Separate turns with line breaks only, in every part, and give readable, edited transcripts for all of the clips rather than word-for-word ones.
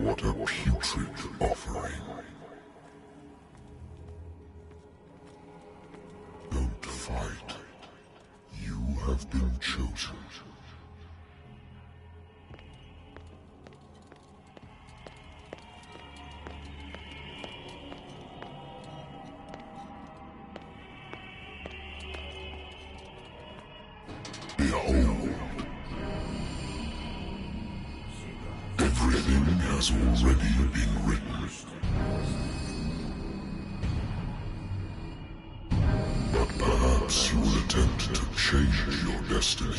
What a putrid offering. Don't fight. You have been chosen. Behold. Everything has already been written. But perhaps you will attempt to change your destiny.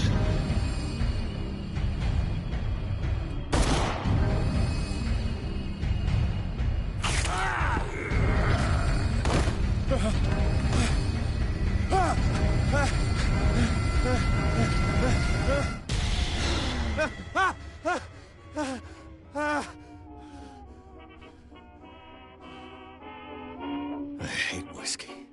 I hate whiskey.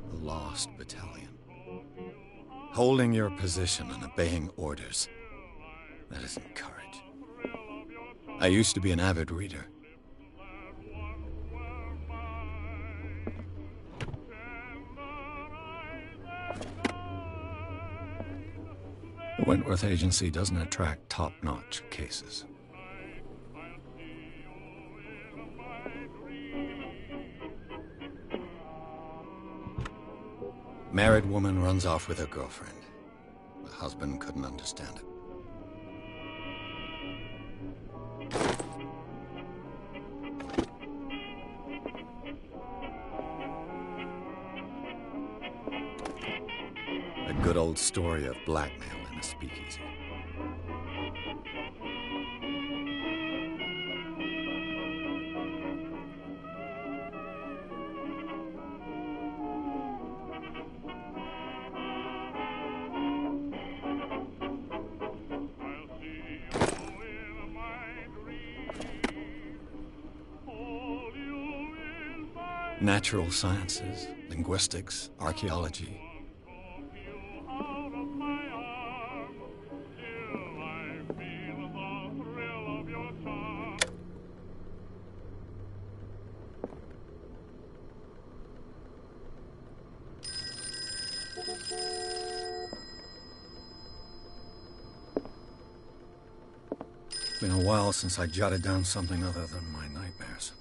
The Lost Battalion. Holding your position and obeying orders. That isn't courage. I used to be an avid reader. The Wentworth Agency doesn't attract top-notch cases. Married woman runs off with her girlfriend. The husband couldn't understand it. A good old story of blackmail in a speakeasy. Natural sciences, linguistics, archaeology. It's been a while since I jotted down something other than my nightmares.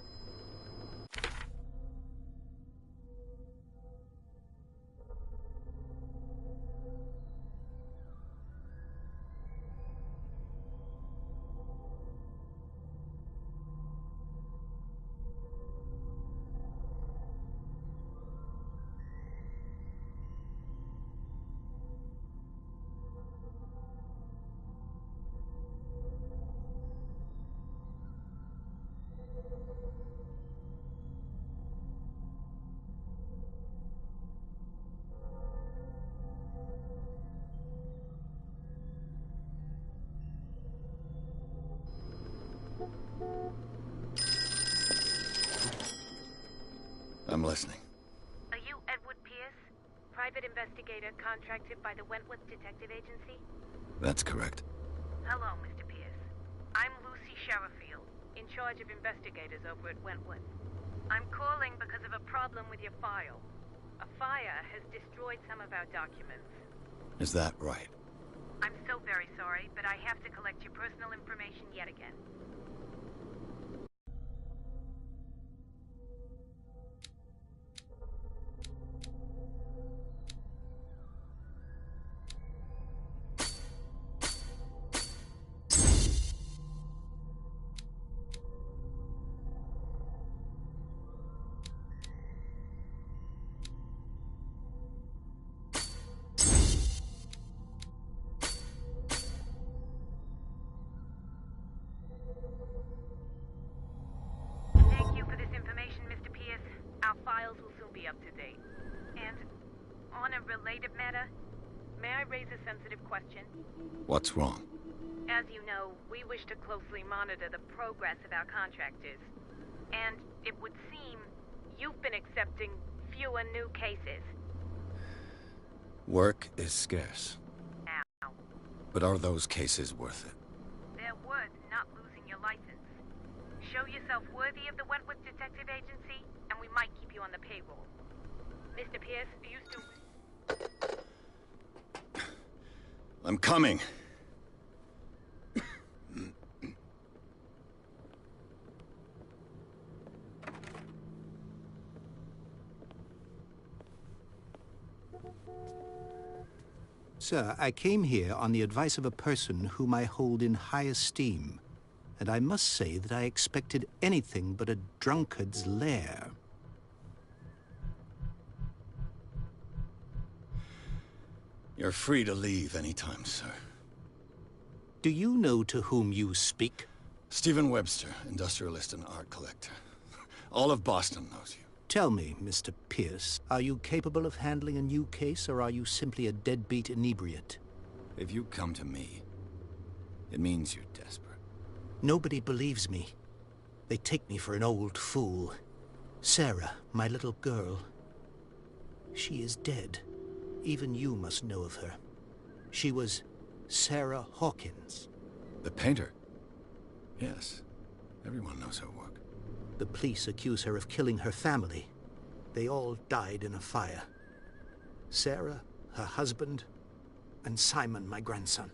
I'm listening.
Are you Edward Pierce, private investigator contracted by the Wentworth Detective Agency?
That's correct.
Hello, Mr. Pierce. I'm Lucy Sherifield, in charge of investigators over at Wentworth. I'm calling because of a problem with your file. A fire has destroyed some of our documents.
Is that right?
I'm so very sorry, but I have to collect your personal information yet again. Files will soon be up to date. And on a related matter, may I raise a sensitive question?
What's wrong?
As you know, we wish to closely monitor the progress of our contractors. And it would seem you've been accepting fewer new cases.
Work is scarce.
Now,
But are those cases worth it?
they're worth not losing your license. Show yourself worthy of the Wentworth Detective Agency, and we might keep you on the payroll. Mr. Pierce, are you still...
I'm coming.
Sir, I came here on the advice of a person whom I hold in high esteem, and I must say that I expected anything but a drunkard's lair.
You're free to leave anytime, sir.
Do you know to whom you speak?
Stephen Webster, industrialist and art collector. All of Boston knows you.
Tell me, Mr. Pierce, are you capable of handling a new case, or are you simply a deadbeat inebriate?
If you come to me, it means you're desperate.
Nobody believes me. They take me for an old fool. Sarah, my little girl, she is dead. Even you must know of her. She was Sarah Hawkins.
The painter? Yes. Everyone knows her work.
The police accuse her of killing her family. They all died in a fire. Sarah, her husband, and Simon, my grandson.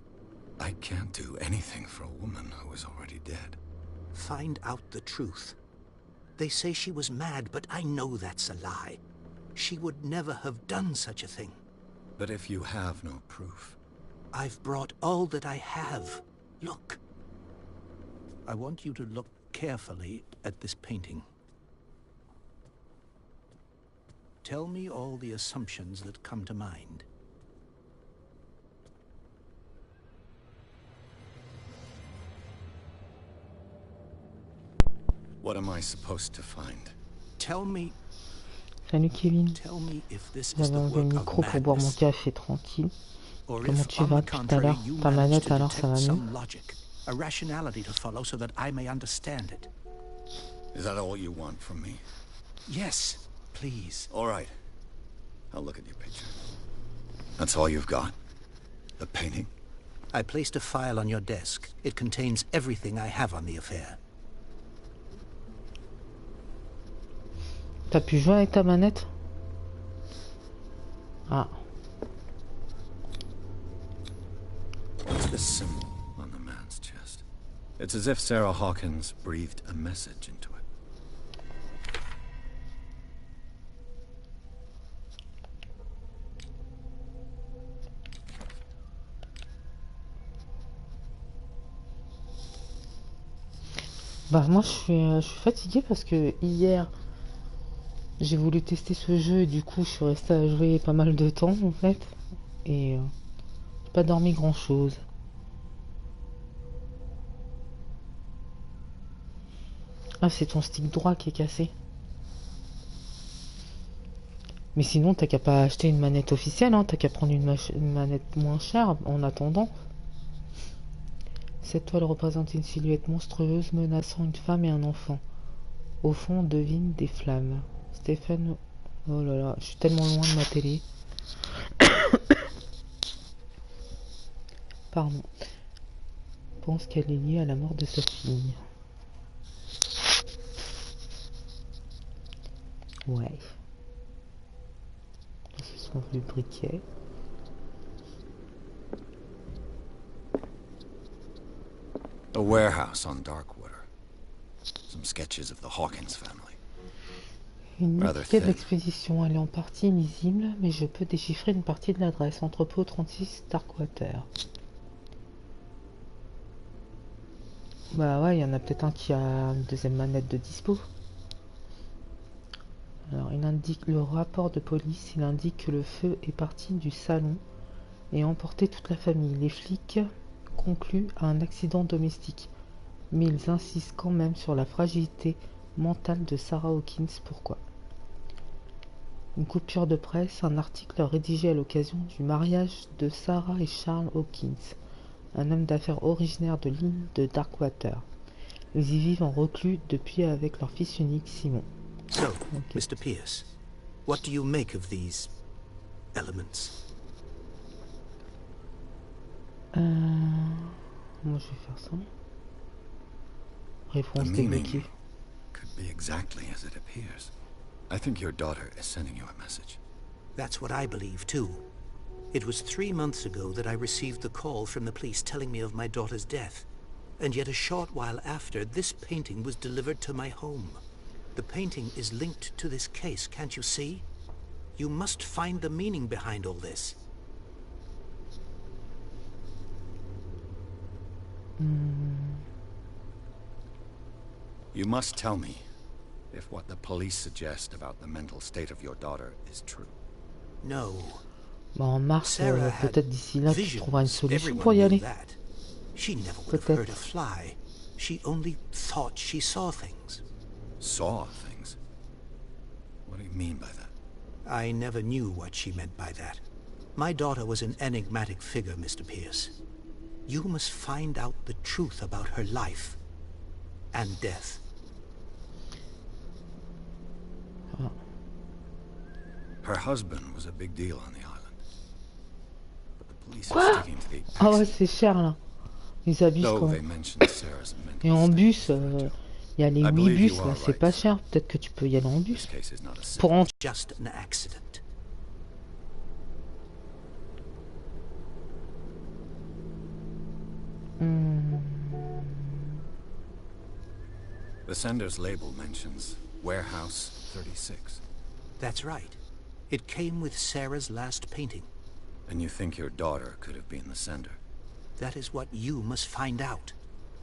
I can't do anything for a woman who is already dead.
Find out the truth. They say she was mad, but I know that's a lie. She would never have done such a thing.
But if you have no proof...
I've brought all that I have. Look. I want you to look carefully at this painting. Tell me all the assumptions that come to mind.
What am I supposed to find?
Tell me...
Salut Kevin.
Tell me if this is
J'avais
the
enlevé le
work
micro
of
pour boire mon
madness,
café tranquille.
or
Comment
if,
tu
on
vas
the
tout à
contrary,
l'heure?
you
Ta
manage
manette
to
alors ça va
detect
mieux?
some logic, a rationality to follow so that I may understand it.
Is that all you want from me?
Yes, please.
All right. I'll look at your picture. That's all you've got? The painting?
I placed a file on your desk. It contains everything I have on the affair.
T'as pu jouer avec ta manette? Ah.
What's this symbol on the man's chest? It's as if Sarah Hawkins breathed a message into it.
Bah moi je suis fatiguée parce que hier j'ai voulu tester ce jeu et du coup je suis restée à jouer pas mal de temps en fait et j'ai pas dormi grand chose. Ah c'est ton stick droit qui est cassé. Mais sinon t'as qu'à pas acheter une manette officielle, hein, t'as qu'à prendre une manette moins chère en attendant. Cette toile représente une silhouette monstrueuse menaçant une femme et un enfant. Au fond, on devine des flammes. Stéphane... Oh là là, je suis tellement loin de ma télé. Pardon. Pense qu'elle est liée à la mort de sa fille. Ouais. Ce sont le briquet.
A warehouse on Darkwater. Some sketches of the Hawkins family.
Une
Rather
étiquette
thin.
d'expédition, elle est en partie illisible, mais je peux déchiffrer une partie de l'adresse. Entrepôt 36 Darkwater. Bah ouais, il y en a peut-être un qui a une deuxième manette de dispo. Alors, il indique le rapport de police, il indique que le feu est parti du salon et a emporté toute la famille. Les flics concluent à un accident domestique, mais ils insistent quand même sur la fragilité mentale de Sarah Hawkins. Pourquoi? Une coupure de presse, un article rédigé à l'occasion du mariage de Sarah et Charles Hawkins, un homme d'affaires originaire de l'île de Darkwater. Ils y vivent en reclus depuis avec leur fils unique Simon.
So,
Ok.
Mr. Pierce, What do you make of these elements?
Moi je vais faire ça.
The
Réponse
meaning
débloquée.
could be exactly as it appears. I think your daughter is sending you a message.
That's what I believe, too. It was 3 months ago that I received the call from the police telling me of my daughter's death. And yet a short while after, this painting was delivered to my home. The painting is linked to this case, can't you see? You must find the meaning behind all this.
You must tell me if what the police suggest about the mental state of your daughter is true.
No.
Bah, en mars,
Sarah had
peut-être d'ici là, tu
visions.
trouveras une solution
Everyone
pour y
knew
aller.
that. She never would have hurt a fly. She only thought she saw things.
Saw things? What do you mean by that?
I never knew what she meant by that. My daughter was an enigmatic figure, Mr. Pierce. You must find out the truth about her life and death.
Her husband was a big deal on the island. But the police are sticking to the
Ah ouais, c'est cher là. Ils abusent
though
quand
they
même.
mentioned Sarah's mental
Et en
state.
bus, il y a les
I
8
believe
bus
you
là,
are
c'est
right.
pas cher. Peut-être que tu peux y aller en
This
bus.
case is not a
Pour
simple.
en...
Just an accident.
The sender's label mentions Warehouse 36.
That's right. It came with Sarah's last painting.
And you think your daughter could have been the sender?
That is what you must find out.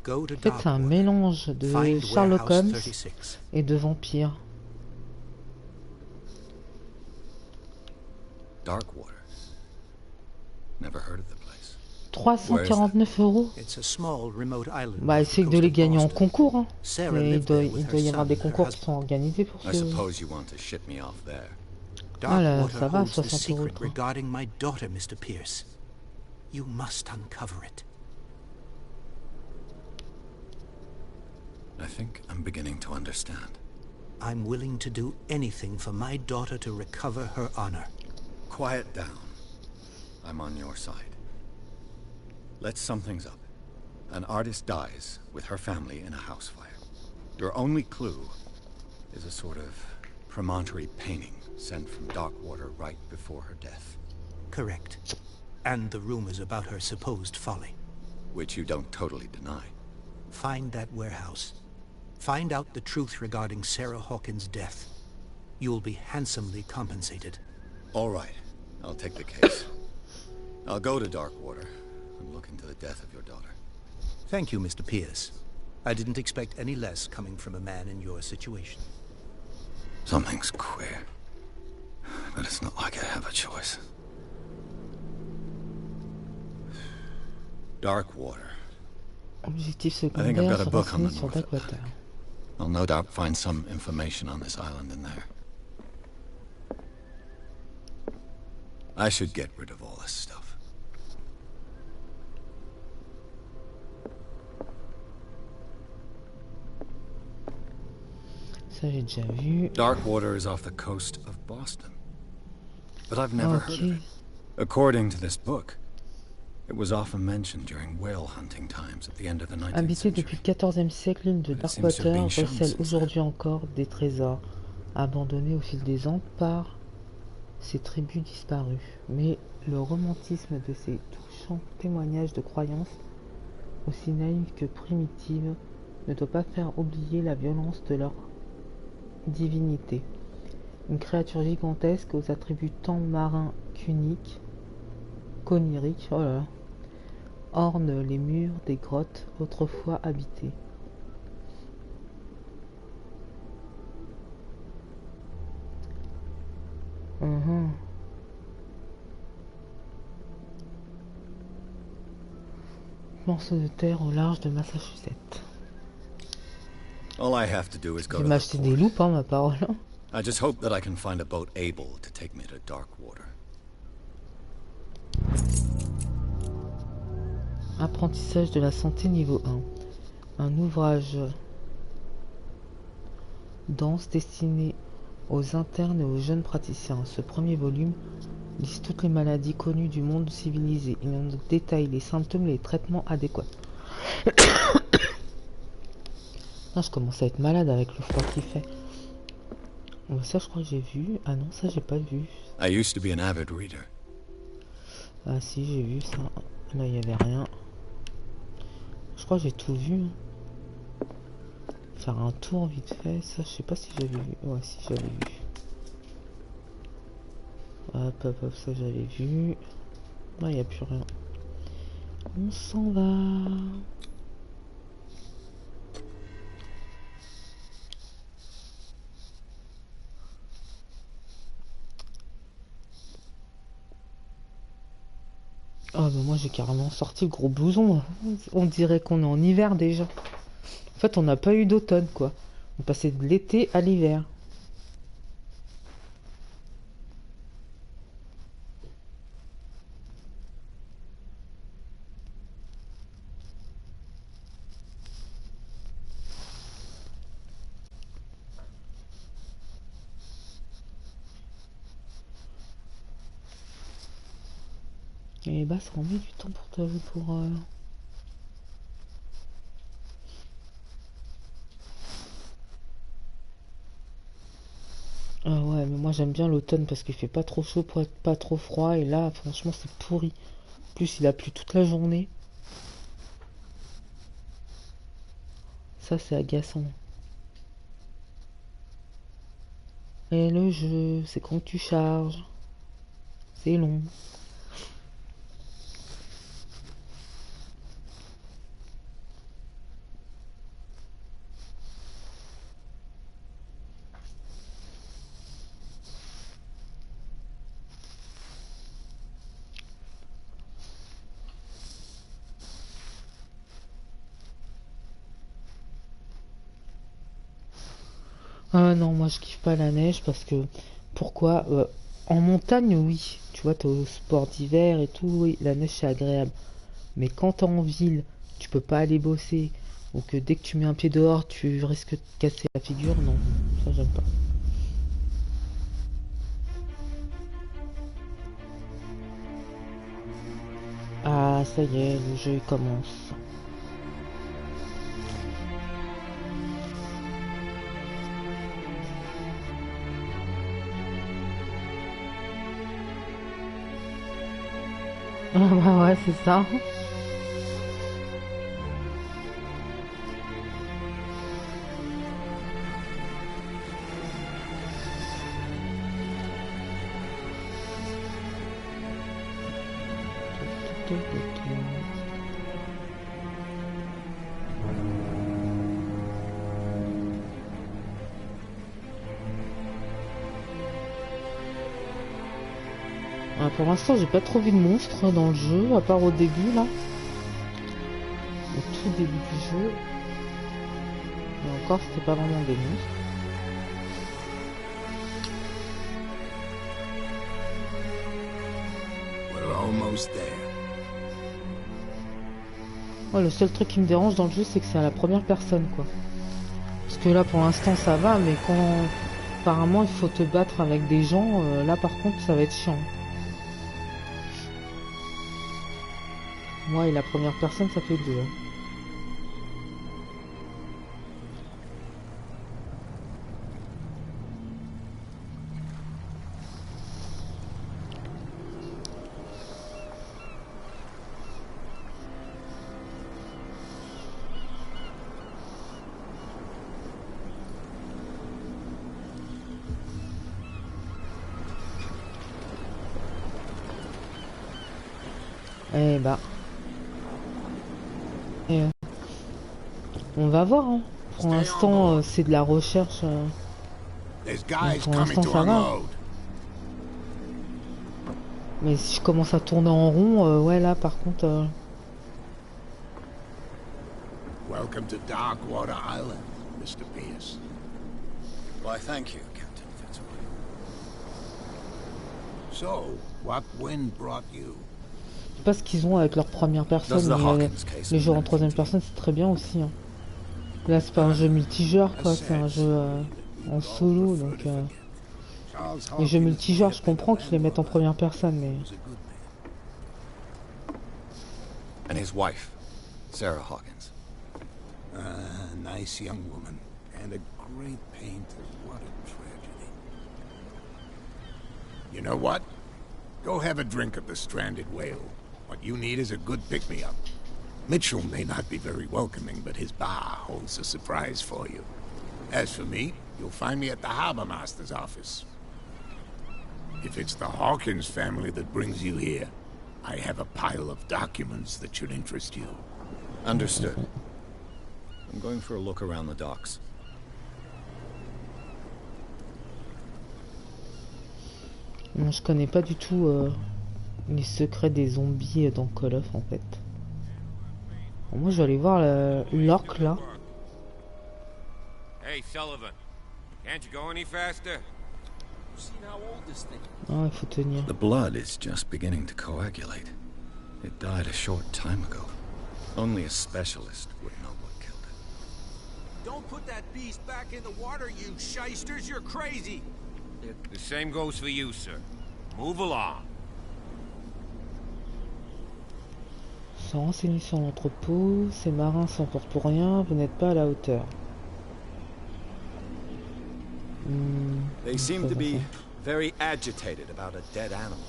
Go to
En fait, c'est un
Darkwater.
mélange de
Find
Sherlock
Warehouse
Holmes
36.
et de vampire.
Darkwater. Never heard of the place.
349 €.
It's a small remote island.
Bah,
off the
essaye de
coast
les
of
gagner en
Boston.
concours. Hein.
Sarah
Et
lived there with
il
her
doit y avoir
son
des
and her
concours qui
husband.
sont organisés pour
I
ce...
suppose you want to ship me off there.
Ah là,
Darkwater
ça va,
holds the
60 €
secret
le train.
regarding my daughter, Mr. Pierce. You must uncover it.
I think I'm beginning to understand.
I'm willing to do anything for my daughter to recover her honor.
Quiet down. I'm on your side. Let's sum things up. An artist dies with her family in a house fire. Your only clue is a sort of promontory painting sent from Darkwater right before her death.
Correct. And the rumors about her supposed folly.
Which you don't totally deny.
Find that warehouse. Find out the truth regarding Sarah Hawkins' death. You'll be handsomely compensated.
All right, I'll take the case. I'll go to Darkwater and look into the death of your daughter.
Thank you, Mr. Pierce. I didn't expect any less coming from a man in your situation.
Something's queer. But it's not like I have a choice. Darkwater.
Objectif
I think I've
secondaire,
got a
se
book on
renseigner
the
sur
North
Darkwater.
Atlantic. I'll no doubt find some information on this island in there. I should get rid of all this stuff.
Ça, j'ai déjà vu.
Darkwater is off the coast of Boston. But I've never heard of
Ok.
it. According to this book, it was often mentioned during whale hunting times at the end of the 19th
Habité depuis
century.
le XIVe siècle, l'île de
But it seems to have
Darkwater
been shown
recèle
since
aujourd'hui encore des trésors abandonnés au fil des ans par ces tribus disparues. Mais le romantisme de ces touchants témoignages de croyances, aussi naïves que primitives, ne doit pas faire oublier la violence de leur divinité. Une créature gigantesque aux attributs tant marins qu'oniriques, oh là là, orne les murs des grottes autrefois habitées. Morceau de terre au large de Massachusetts.
All I have to do is
Je
go
vais
to the
m'acheter des
port.
loupes, hein, ma parole.
I just hope that I can find a boat able to take me to Darkwater.
Apprentissage de la santé niveau 1. Un ouvrage dense destiné aux internes et aux jeunes praticiens. Ce premier volume liste toutes les maladies connues du monde civilisé. Il en détaille les symptômes et les traitements adéquats. Non, je commence à être malade avec le froid qu'il fait. Bon, ça, je crois que j'ai vu. Ah non, ça, j'ai pas vu.
I used to be an avid reader.
Ah si, j'ai vu ça. Là, il y avait rien. Je crois que j'ai tout vu. Faire un tour vite fait. Ça, je sais pas si j'avais vu. Ouais, si j'avais vu. Hop, hop, hop, ça j'avais vu. Là, il n'y a plus rien. On s'en va. Ah bah moi j'ai carrément sorti le gros blouson. On dirait qu'on est en hiver déjà. En fait on n'a pas eu d'automne quoi. On passait de l'été à l'hiver. Et bah ça en met du temps pour Ah ouais, mais moi j'aime bien l'automne parce qu'il fait pas trop chaud, pas trop froid. Et là, franchement, c'est pourri. En plus, il a plu toute la journée. Ça, c'est agaçant. Et le jeu, c'est quand tu charges. C'est long. Ah non, moi je kiffe pas la neige parce que... Pourquoi en montagne, oui. Tu vois, t'es au sport d'hiver et tout, oui, la neige c'est agréable. Mais quand t'es en ville, tu peux pas aller bosser. Ou que dès que tu mets un pied dehors, tu risques de casser la figure, non. Ça j'aime pas. Ah, ça y est, le jeu commence. Ah bah ouais, c'est ça. Ah, pour l'instant, j'ai pas trop vu de monstres dans le jeu, à part au début là. Au tout début du jeu. Et encore, c'était pas vraiment des monstres. Ouais, le seul truc qui me dérange dans le jeu, c'est que c'est à la première personne, quoi. Parce que là, pour l'instant, ça va, mais quand apparemment il faut te battre avec des gens, là, par contre, ça va être chiant. Moi et la première personne, ça fait deux. Eh bah. Et, on va voir. Hein. Pour l'instant, c'est de la recherche. Pour l'instant, ça va. Mais si je commence à tourner en rond, ouais, là, par contre.
Welcome to Darkwater Island, Mr. Pierce.
Why, thank you, Captain Fitzroy.
So, what wind brought you?
Je sais pas ce qu'ils ont avec leur première personne, mais les jeux en troisième personne, c'est très bien aussi. Hein. Là, c'est pas un jeu multijoueur, quoi, c'est un jeu en solo, donc... Les jeux multijoueurs, je comprends qu'ils les mettent en première personne, mais...
And his wife, Sarah Hawkins.
Nice young woman. And a great painter. What a tragedy. You know what? Go have a drink at the Stranded Whale. What you need is a good pick-me-up. Mitchell may not be very welcoming, but his bar holds a surprise for you. As for me, you'll find me at the Harbor Master's office. If it's the Hawkins family that brings you here, I have a pile of documents that should interest you.
Understood. I'm going for a look around the docks.
Non, je connais pas du tout les secrets des zombies dans Call of en fait. Bon, moi je vais aller voir l'orque là.
Hey Sullivan, can't you go any faster?
Ah, il faut tenir.
The blood is just beginning to coagulate. It died a short time ago. Only a specialist would know what killed it.
Don't put that beast back in the water, you shysters. You're crazy.
The same goes for you, sir. Move along.
Sans renseigner sur l'entrepôt, ces marins s'emportent pour rien, vous n'êtes pas à la hauteur.
They seem to be very agitated about a dead animal.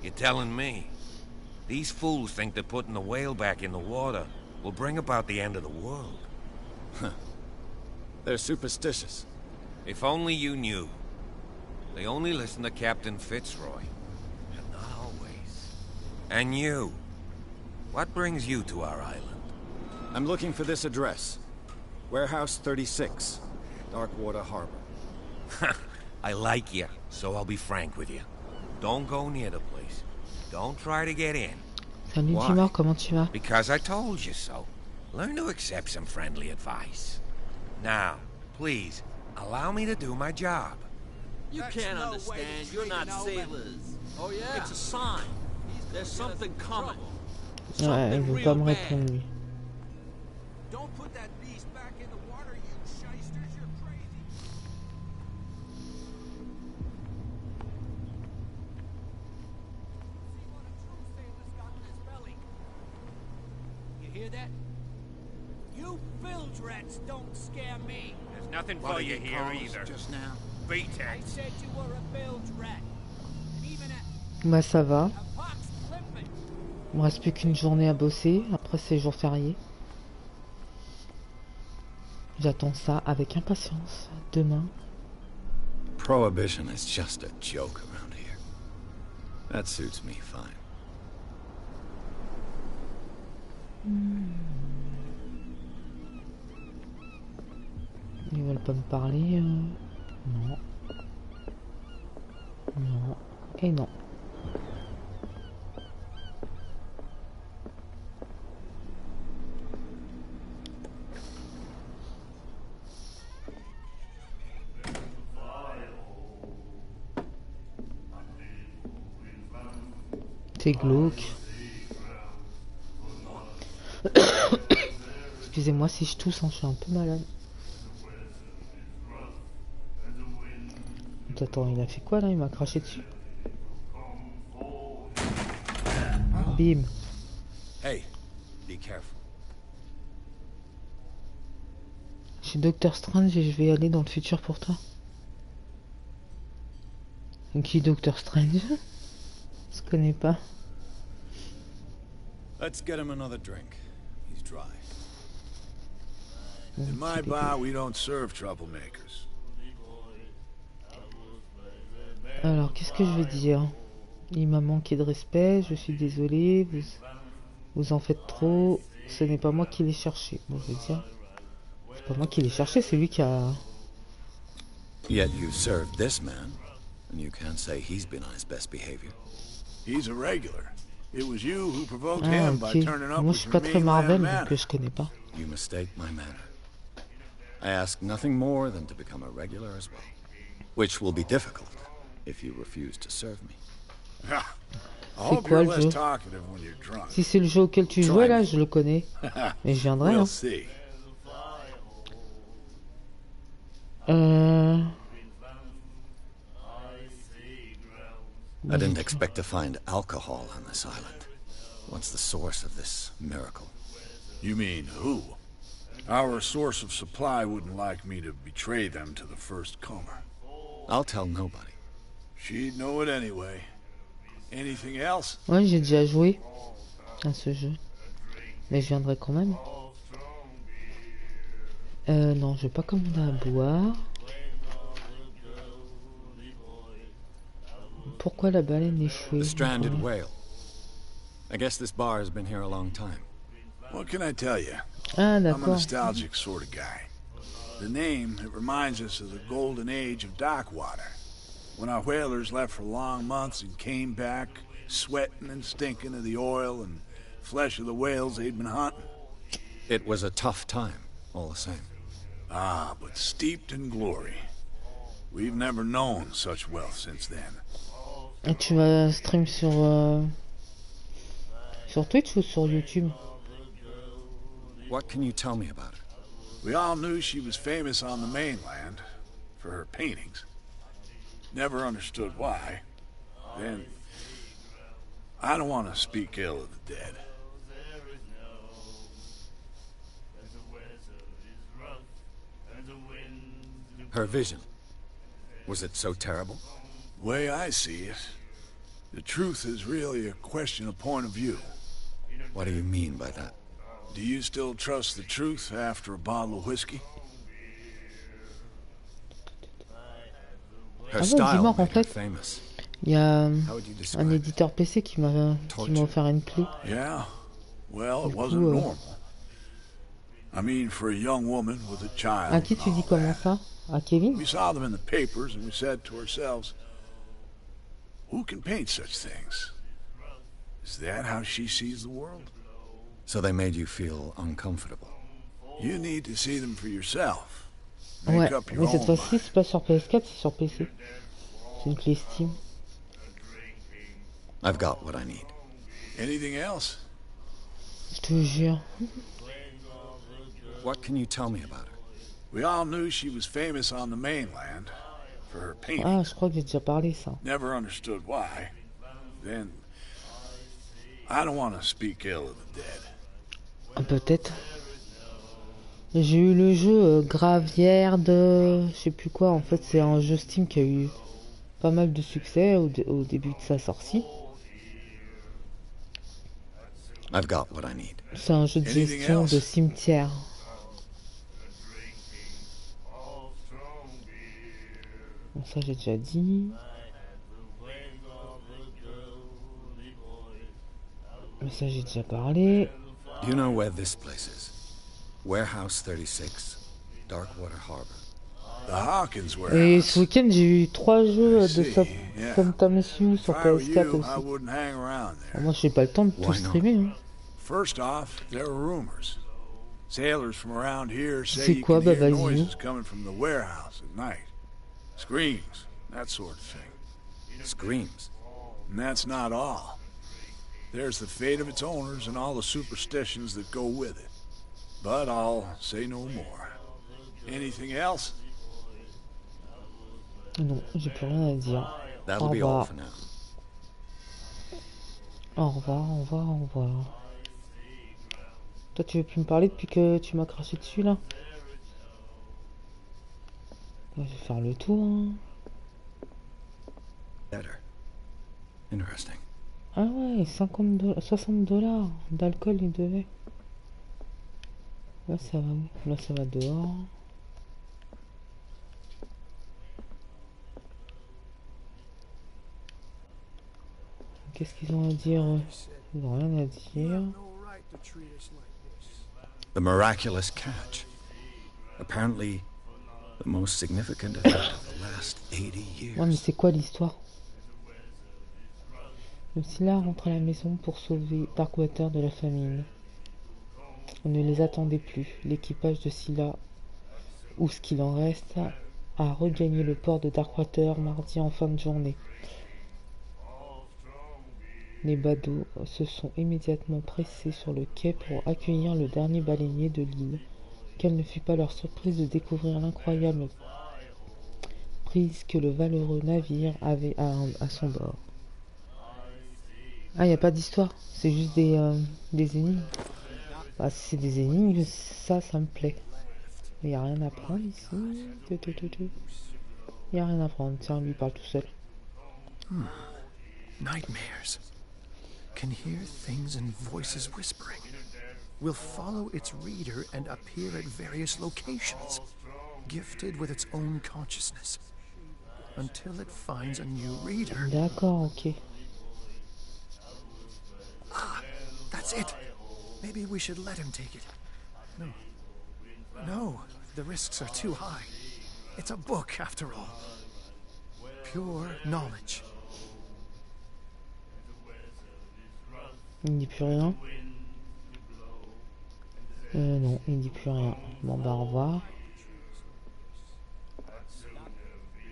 You're telling me? These fools think that putting the whale back in the water will bring about the end of the world.
They're superstitious.
If only you knew. They only listen to Captain Fitzroy. And always. And you. What brings you to our island?
I'm looking for this address. Warehouse 36, Darkwater Harbor.
I like you, so I'll be frank with you. Don't go near the place. Don't try to get in.
Salut Dimor, comment tu vas?
Because I told you so. Learn to accept some friendly advice. Now, please, allow me to do my job.
You can't understand. You're not sailors. Oh yeah. It's a sign. There's something coming.
Ouais, il veut pas me répondre lui.
Don't put that beast back in the water, you shysters. You're crazy. See what a true sailor's got in his belly. You hear that? You bilge rats don't scare me.
There's nothing for you here either.
Just now.
Beat
I
it.
said you were a bilge rat. Even at
Bah ça va.
a fox limping.
Il me reste plus qu'une journée à bosser, après c'est jour férié. J'attends ça avec impatience. Demain.
Prohibition is just a joke around here. That suits me fine.
Ils veulent pas me parler. Non. Non. Et non. C'est glauque. Excusez-moi si je tousse, hein, je suis un peu malade. Attends, il a fait quoi là? Il m'a craché dessus. Bim.
Hey, be careful.
Je suis Docteur Strange et je vais aller dans le futur pour toi. Qui Docteur Strange? Je connais pas.
Let's get him another drink. He's dry.
In my bar, we don't serve troublemakers.
Alors, qu'est-ce que je vais dire? Il m'a manqué de respect, je suis désolé, vous en faites trop, ce n'est pas moi qui l'ai cherché. Bon, je vais dire, c'est pas moi qui l'ai cherché, c'est lui qui a...
Yet you served this man, and you can't say he's been on his best behavior.
He's a regular. It was you who provoked
Ah,
him by
ok.
turning up
Moi,
with
je suis
your
pas très Marvel,
mainland
donc je connais pas.
You mistake my manner. I ask nothing more than to become a regular as well, which will be difficult if you refuse to serve me.
I
C'est
hope
quoi
you're
le
less
jeu?
talkative when you're drunk.
Si c'est le jeu auquel tu jouais là, je le connais. Mais je viendrai.
We'll
Hein.
see.
I didn't expect to find alcohol on this island. What's the source of this miracle?
You mean who? Our source of supply wouldn't like me to betray them to the first comer.
I'll tell nobody.
She'd know it anyway. Anything else?
Ouais, j'ai déjà joué à ce jeu. Mais je viendrai quand même. Non, je vais pas commander à boire. Pourquoi la baleine échouée?
The stranded whale. I guess this bar has been here a long time.
What can I tell you?
Ah,
I'm a
d'accord.
nostalgic sort of guy. The name, it reminds us of the golden age of Darkwater, when our whalers left for long months and came back, sweating and stinking of the oil and flesh of the whales they'd been hunting.
It was a tough time, all the same.
Ah, but steeped in glory. We've never known such wealth since then.
Et tu vas stream sur Twitch ou sur YouTube?
What can you tell me about her?
We all knew she was famous on the mainland for her paintings. Never understood why. Then, I don't want to speak ill of the dead.
Her vision. Was it so terrible?
The way I see it, the truth is really a question of point of view.
What do you mean by that?
Do you still trust the truth after a bottle of whiskey?
Her
Ah ouais,
style
dis-moi, en
made her
fait,
famous.
il y a
How would you
un
describe it?
éditeur PC qui m'a offert une clé.
Yeah. Well, it
Du
wasn't
coup,
normal. I mean, for a young woman with a child.
à qui
and
tu dis
all
comment
that.
ça? À Kevin?
We saw them in the papers and we said to ourselves, who can paint such things? Is that how she sees the world?
So they made you feel uncomfortable.
You need to see them for yourself.
Ouais,
Make up your
mais cette
own
fois-ci,
mind.
c'est pas sur PS4, c'est sur PC. C'est une clé Steam.
I've got what I need.
Anything else?
Je te jure.
What can you tell me about her?
We all knew she was famous on the mainland for her paintings.
Ah, je crois que j'ai déjà parlé ça.
Never understood why. Then, I don't want to speak ill of the dead.
Ah, peut-être. J'ai eu le jeu Gravière de... Je sais plus quoi. En fait, c'est un jeu Steam qui a eu pas mal de succès au début de sa sortie.
I've got what I need.
C'est un jeu de
Anything
gestion
else?
de cimetière. Bon, ça j'ai déjà dit. Mais ça j'ai déjà parlé.
Do you know where this place is? Warehouse 36, Darkwater Harbor.
The Hawkins
Et
warehouse.
ce week-end j'ai eu 3 jeux de
See, yeah.
Phantom Issue sur
If I were
PS4
you, I
aussi.
wouldn't hang around there.
Moi j'ai pas le temps de tout
Why not?
streamer. Hein.
First off, there are rumors. Sailors from around here say
C'est
you
quoi,
can hear
bah, vas-y.
noises coming from the warehouse at night. Screams, that sort of thing.
Screams.
And that's not all. There's the fate of its owners and all the superstitions that go with it. But I'll say no more. Anything else?
Non, j'ai plus rien à dire.
That'll
Au
be all
revoir.
for now.
Au revoir, au revoir, au revoir. Toi tu veux plus me parler depuis que tu m'as craché dessus là? Ouais, je vais faire le tour. Hein.
Better. Interesting.
Ah ouais, 60$ d'alcool il devait. Là ça va où? Là ça va dehors. Qu'est-ce qu'ils ont à dire? Ils n'ont rien à dire.
The miraculous catch. Apparently, the most significant event of the last 80 years.
Ouais, mais c'est quoi l'histoire? Le Scylla rentre à la maison pour sauver Darkwater de la famine. On ne les attendait plus. L'équipage de Scylla, ou ce qu'il en reste, a regagné le port de Darkwater mardi en fin de journée. Les badauds se sont immédiatement pressés sur le quai pour accueillir le dernier baleinier de l'île. Quelle ne fut pas leur surprise de découvrir l'incroyable prise que le valeureux navire avait à son bord. Ah, y a pas d'histoire, c'est juste des énigmes. Bah, si c'est des énigmes, ça me plaît. Mais y a rien à prendre ici. Y a rien à prendre, tiens, lui parle tout seul.
Nightmares. Can hear things and voices whispering. Will follow its reader and appear at various locations, gifted with its own consciousness, until it finds a new reader.
D'accord, ok.
Ah, that's it. Maybe we should let him take it. No. No, the risks are too high. It's a book, after all. Pure knowledge.
Il ne dit plus rien. Non, il ne dit plus rien. Bon, bah, au revoir.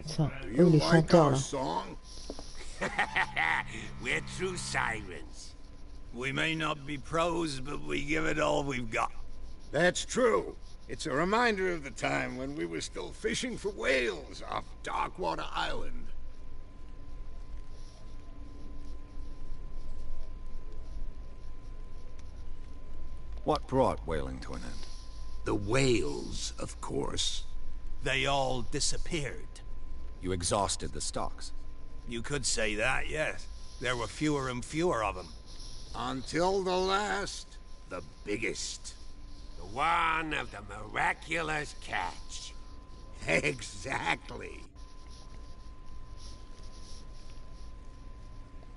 Ça, oh, les chanteurs, là.
We're true sirens. We may not be pros, but we give it all we've got. That's true. It's a reminder of the time when we were still fishing for whales off Darkwater Island.
What brought whaling to an end?
The whales, of course. They all disappeared.
You exhausted the stocks.
You could say that, yes. There were fewer and fewer of them. Until the last, the biggest. The one of the miraculous catch. Exactly.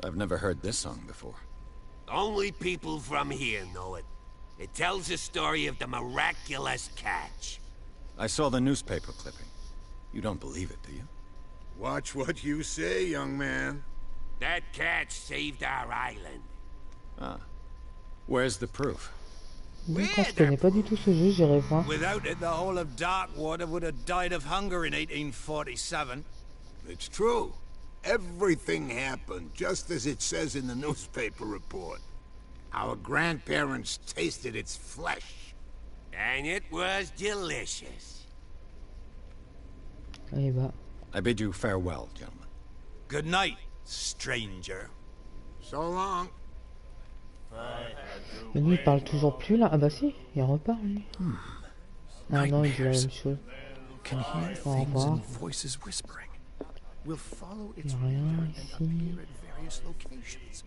I've never heard this song before.
Only people from here know it. It tells the story of the miraculous catch.
I saw the newspaper clipping. You don't believe it, do you?
Watch what you say, young man. That catch saved our island.
Ah. Where's the proof?
D'accord, je connais pas du tout ce jeu, j'irai voir.
Without it, the whole of Darkwater would have died of hunger in 1847. It's true. Everything happened just as it says in the newspaper report. Our grandparents tasted its flesh. And it was delicious.
Eh bah.
I bid you farewell, gentlemen.
Good night, stranger. So long.
Mais lui, il parle toujours plus là. Ah bah si, il repart lui. Ah non, il dit la même chose.
Can hear
Au
things
revoir.
and voices whispering. Will follow its
Y a rien
reader and
ici.
appear at various locations,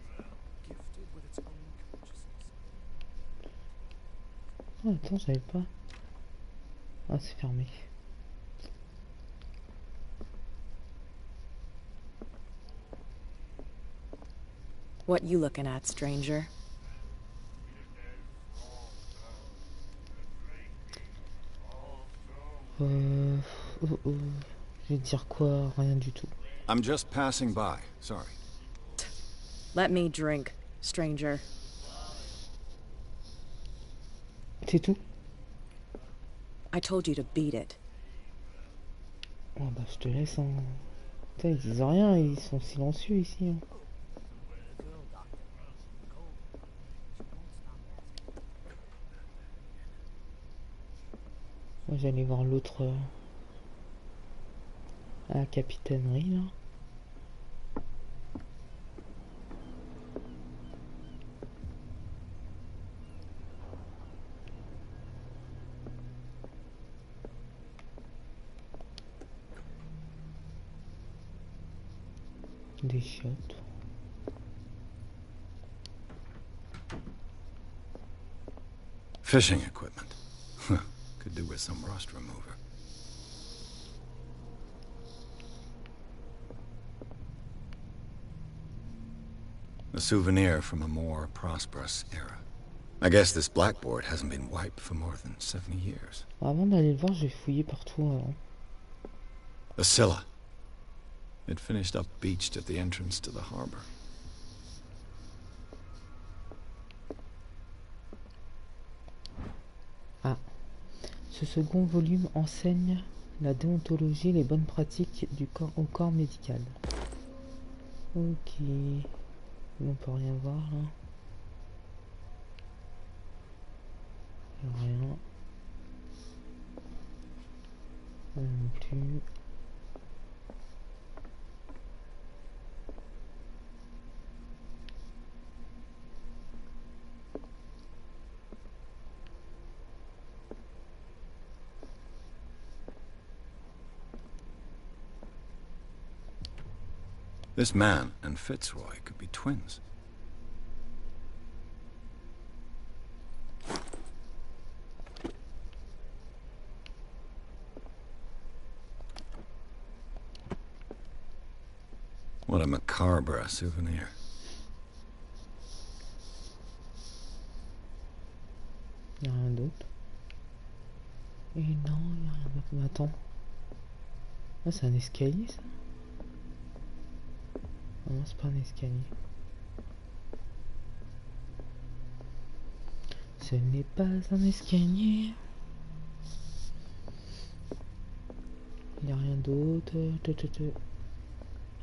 gifted with its own consciousness.
Oh, attends, j'avais pas. Ah, c'est fermé.
What you looking at, stranger?
Je vais dire quoi? Rien du tout.
I'm just passing by. Sorry.
Let me drink, stranger.
C'est tout?
I told you to beat it.
Oh bah je te laisse hein. Putain, ils disent rien, ils sont silencieux ici. Hein. Moi j'allais voir l'autre à la capitainerie là. Des chiottes.
Fishing equipment. Could do with some rust remover. A souvenir from a more prosperous era. I guess this blackboard hasn't been wiped for more than 70 years.
Avant d'aller le voir, j'ai fouillé partout avant.
The Scylla. It finished up beached at the entrance to the harbor.
Ah. Ce second volume enseigne la déontologie et les bonnes pratiques du corps au corps médical. Ok. On peut rien voir là. Rien. Non plus.
This man and Fitzroy could be twins. What a macabre souvenir.
Y'a rien d'autre. Et non, y'a rien d'autre. Mais attends. Ah, c'est un escalier ça? Non, c'est pas un escalier. Ce n'est pas un escalier. Il n'y a rien d'autre.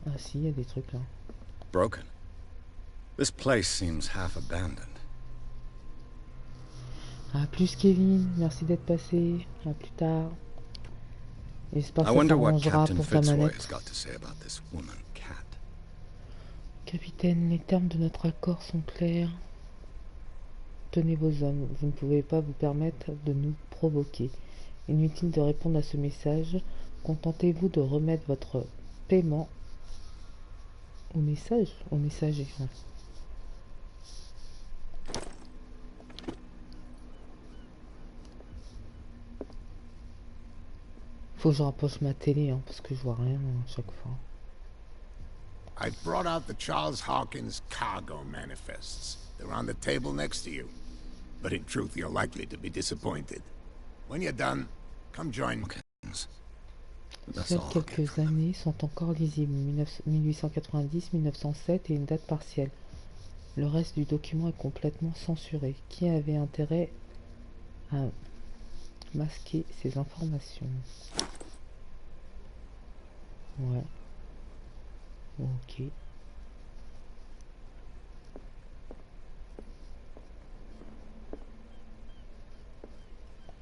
Ah si, il y a des trucs là.
Broken. This place seems half abandoned.
À plus Kevin, merci d'être passé. À plus tard. J'espère que
I
ça
wonder what
s'arrangera
Captain
pour ta
Fitzroy
manette.
has got to say about this woman, Cat.
Capitaine, les termes de notre accord sont clairs. Tenez vos hommes, vous ne pouvez pas vous permettre de nous provoquer. Inutile de répondre à ce message. Contentez-vous de remettre votre paiement au messager. Ouais. Faut que je rapproche ma télé, hein, parce que je vois rien à chaque fois.
I brought out the Charles Hawkins cargo manifests. They're on the table next to you. But in truth, you're likely to be disappointed. When you're done, come join me.
Seules quelques années sont encore lisibles, 1890, 1907 et une date partielle. Le reste du document est complètement censuré. Qui avait intérêt à masquer ces informations? Ouais. Ok.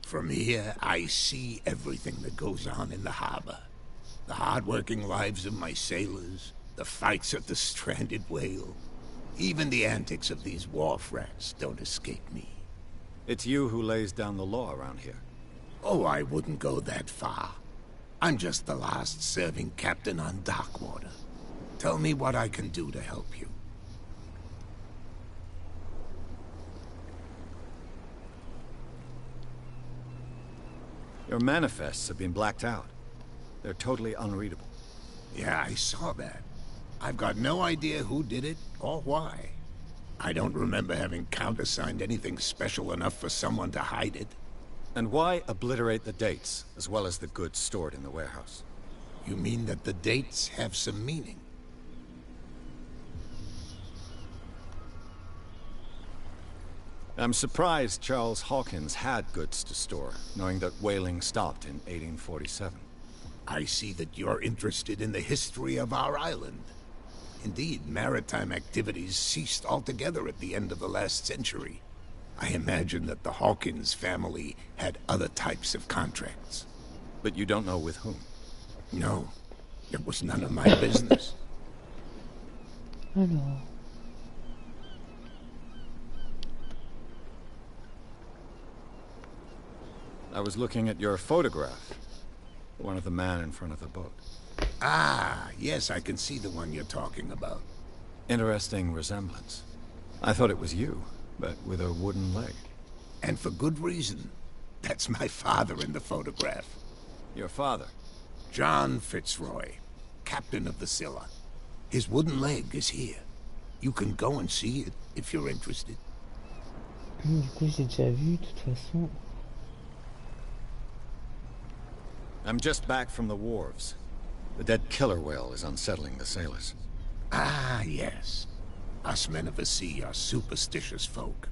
From here, I see everything that goes on in the harbor. The hard-working lives of my sailors, the fights at the stranded whale. Even the antics of these wharf rats don't escape me.
It's you who lays down the law around here.
Oh, I wouldn't go that far. I'm just the last serving captain on Darkwater. Tell me what I can do to help you.
Your manifests have been blacked out. They're totally unreadable.
Yeah, I saw that. I've got no idea who did it or why. I don't remember having countersigned anything special enough for someone to hide it.
And why obliterate the dates, as well as the goods stored in the warehouse?
You mean that the dates have some meaning?
I'm surprised Charles Hawkins had goods to store, knowing that whaling stopped in 1847.
I see that you're interested in the history of our island. Indeed, maritime activities ceased altogether at the end of the last century. I imagine that the Hawkins family had other types of contracts.
But you don't know with whom?
No, it was none of my business.
Alors.
I was looking at your photograph. One of the man in front of the boat.
Ah, yes, I can see the one you're talking about.
Interesting resemblance. I thought it was you, but with a wooden leg.
And for good reason. That's my father in the photograph.
Your father?
John Fitzroy, captain of the Scylla. His wooden leg is here. You can go and see it if you're interested.
Du coup, j'ai déjà vu, de toute façon.
I'm just back from the wharves. The dead killer whale is unsettling the sailors.
Ah, yes. Us men of the sea are superstitious folk.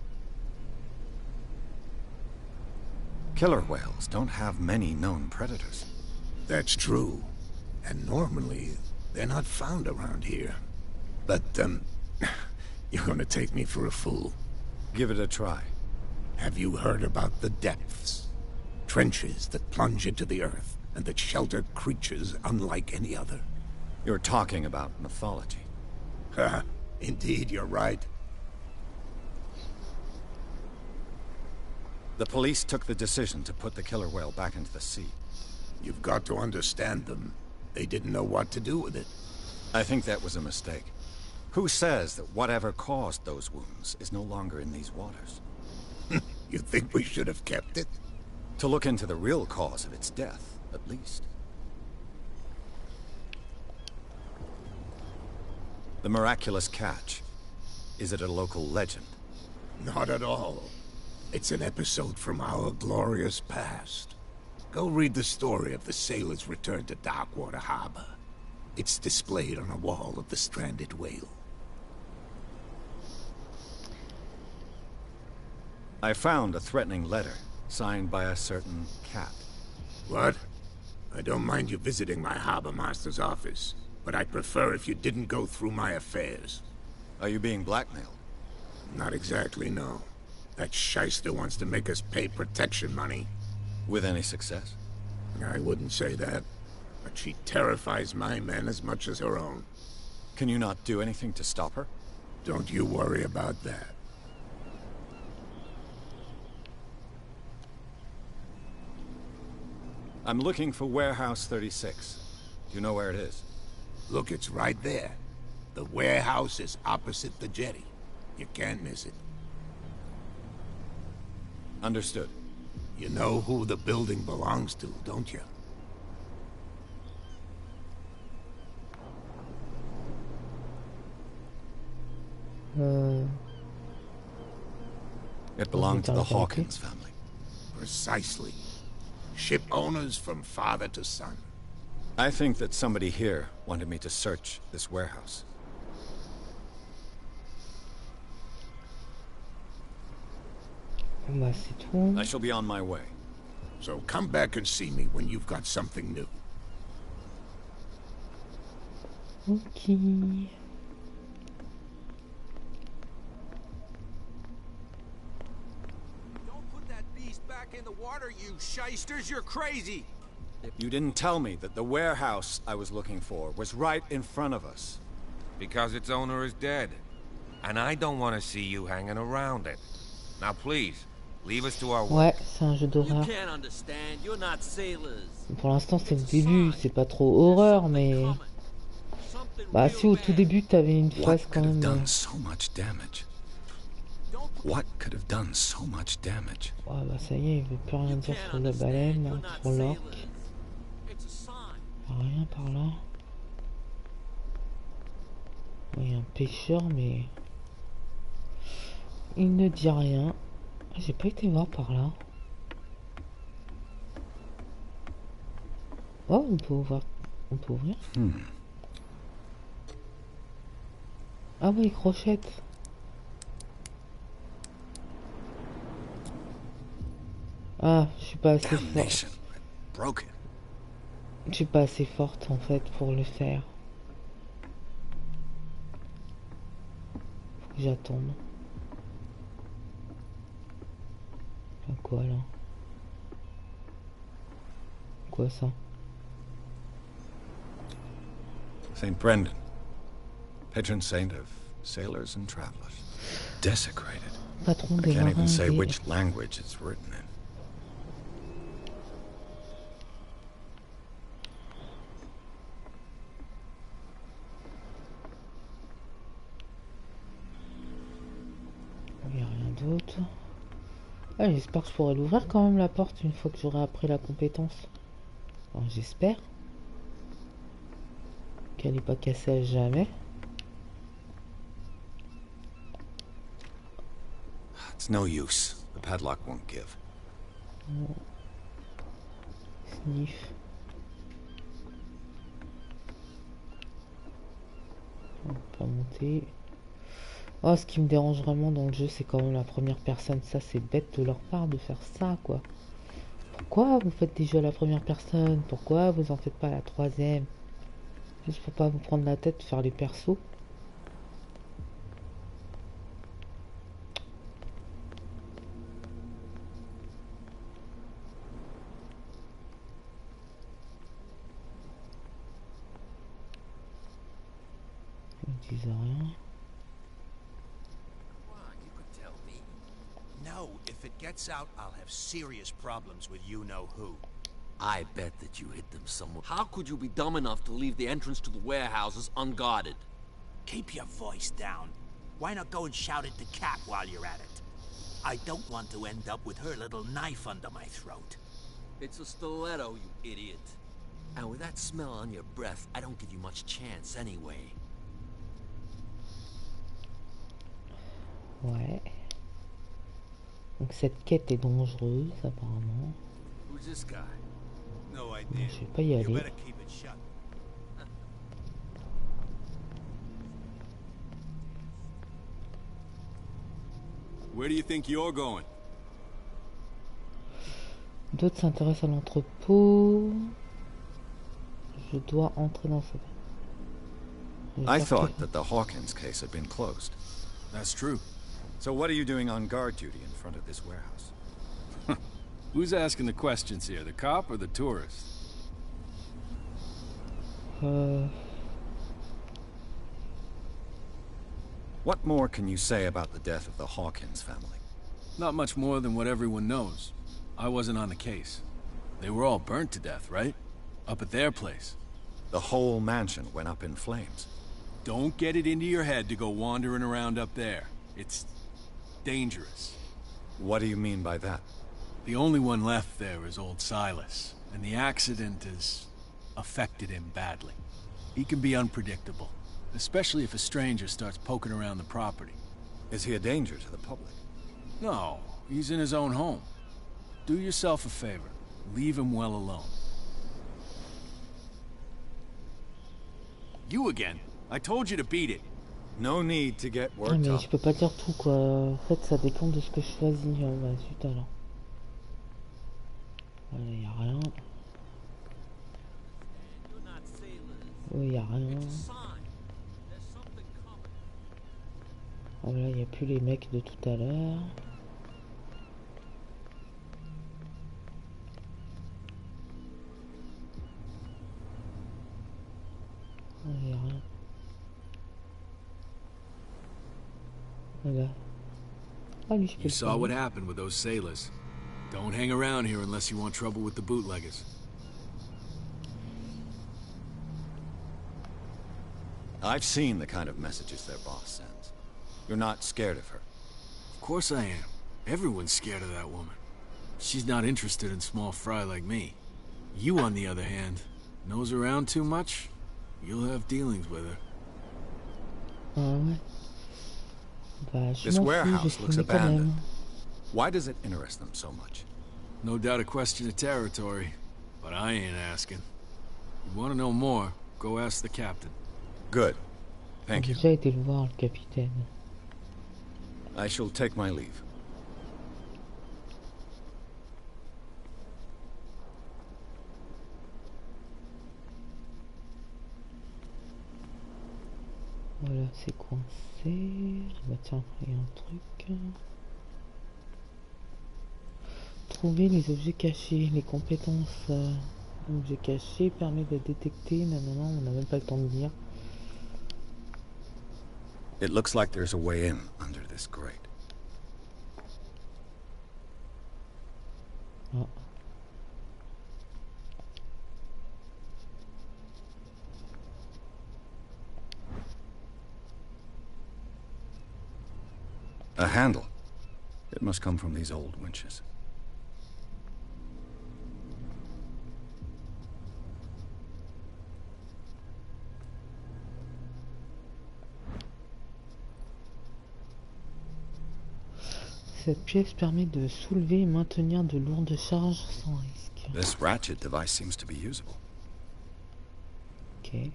Killer whales don't have many known predators.
That's true. And normally, they're not found around here. But, you're gonna take me for a fool.
Give it a try.
Have you heard about the depths? Trenches that plunge into the earth, and that shelter creatures unlike any other.
You're talking about mythology.
Ha, indeed, you're right.
The police took the decision to put the killer whale back into the sea.
You've got to understand them. They didn't know what to do with it.
I think that was a mistake. Who says that whatever caused those wounds is no longer in these waters?
You think we should have kept it?
To look into the real cause of its death, at least. The miraculous catch. Is it a local legend?
Not at all. It's an episode from our glorious past. Go read the story of the sailor's return to Darkwater Harbor. It's displayed on a wall of the stranded whale.
I found a threatening letter, signed by a certain cat.
What? I don't mind you visiting my harbor master's office, but I'd prefer if you didn't go through my affairs.
Are you being blackmailed?
Not exactly, no. That shyster wants to make us pay protection money.
With any success?
I wouldn't say that, but she terrifies my men as much as her own.
Can you not do anything to stop her?
Don't you worry about that.
I'm looking for Warehouse 36. Do you know where it is?
Look, it's right there. The warehouse is opposite the jetty. You can't miss it.
Understood.
You know who the building belongs to, don't you?
It belonged to the Hawkins family.
Precisely. Ship owners from father to son.
I think that somebody here wanted me to search this warehouse.
Bah, c'est tout.
I shall be on my way.
So come back and see me when you've got something new.
Ok.
Don't put that beast back in the water, you shysters! You're crazy!
You didn't tell me that the warehouse I was looking for was right in front of us.
Because its owner is dead. And I don't want to see you hanging around it. Now please, leave us to our work.
Ouais, c'est un jeu
You
d'horreur.
can't understand. You're not sailors.
Pour l'instant, c'est le début. C'est pas trop horreur, mais... Bah si, au tout début, t'avais une phase
What
quand
could have
même...
done so much damage? What could have done so much damage?
Ouais, bah ça y est, il veut plus rien dire sur la baleine, sur l'orque. Rien par là. Il y a un pêcheur, mais... Il ne dit rien. J'ai pas été voir par là. Oh, on peut ouvrir. On peut ouvrir. Ah oui, crochette. Ah, je suis pas assez forte.
Broken.
Je suis pas assez forte en fait pour le faire. Faut que j'attende. Enfin, quoi là? Quoi ça?
Saint Brendan, patron saint of sailors and travelers. Desecrated.
Patron
I
des
can't even
marins
say
des...
which language it's written in.
Il n'y a rien d'autre. Ah, j'espère que je pourrai l'ouvrir quand même la porte une fois que j'aurai appris la compétence. Enfin, j'espère qu'elle n'est pas cassée à jamais.
It's no use. The padlock won't give.
Sniff. On peut pas monter. Oh, ce qui me dérange vraiment dans le jeu, c'est quand même la première personne. Ça, c'est bête de leur part de faire ça, quoi. Pourquoi vous faites des jeux à la première personne? Pourquoi vous en faites pas à la troisième? Juste pour pas vous prendre la tête, faire les persos. Ils disent rien.
No, if it gets out, I'll have serious problems with you-know-who. I bet that you hid them somewhere. How could you be dumb enough to leave the entrance to the warehouses unguarded?
Keep your voice down. Why not go and shout at the cat while you're at it? I don't want to end up with her little knife under my throat.
It's a stiletto, you idiot. And with that smell on your breath, I don't give you much chance anyway.
Ouais. Donc cette quête est dangereuse apparemment.
Who's this guy?
No
Bon,
idea.
je vais pas y
You
aller.
better keep it shut.
Where do you think you're going?
D'autres s'intéressent à l'entrepôt. Je dois entrer dans ce...
I thought that the Hawkins case had been closed.
That's true.
So what are you doing on guard duty in front of this warehouse?
Who's asking the questions here, the cop or the tourist?
What more can you say about the death of the Hawkins family?
Not much more than what everyone knows. I wasn't on the case. They were all burnt to death, right? Up at their place.
The whole mansion went up in flames.
Don't get it into your head to go wandering around up there. It's dangerous.
What do you mean by that?
The only one left there is old Silas, and the accident has affected him badly. He can be unpredictable, especially if a stranger starts poking around the property.
Is he a danger to the public?
No, he's in his own home. Do yourself a favor. Leave him well alone. You again? I told you to beat it.
No need to get
Ah,
worked
mais
up.
je peux pas dire tout quoi. En fait ça dépend de ce que je choisis. Bah zut alors. Voilà, y a rien. Oui, y a rien. Voilà, y a plus les mecs de tout à l'heure. Y a rien. Voilà. Ah, lui, je peux
You
le
saw
prendre.
what happened with those sailors. Don't hang around here unless you want trouble with the bootleggers.
I've seen the kind of messages their boss sends. You're not scared of her.
Of course I am. Everyone's scared of that woman. She's not interested in small fry like me. You, on the other hand, nose around too much, you'll have dealings with her.
Ah ouais. Bah, je
This
m'en fous, je
warehouse looks
filme quand
abandoned.
même.
Why does it interest them so much?
No doubt a question of territory, but I ain't asking. You want to know more, go ask the captain.
Good.
J'ai
Thank you.
déjà été le voir, le capitaine.
I shall take my leave.
Voilà, c'est coincé. Bah tiens, il y a un truc. Trouver les objets cachés, les compétences. Objets cachés permet de détecter. Nanana, on n'a même pas le temps de lire.
It looks like there's a way in under this grate.
Ah.
A handle. It must come from these old winches.
Cette pièce permet de soulever et maintenir de lourdes charges sans risque.
This ratchet device seems to be usable.
Ok.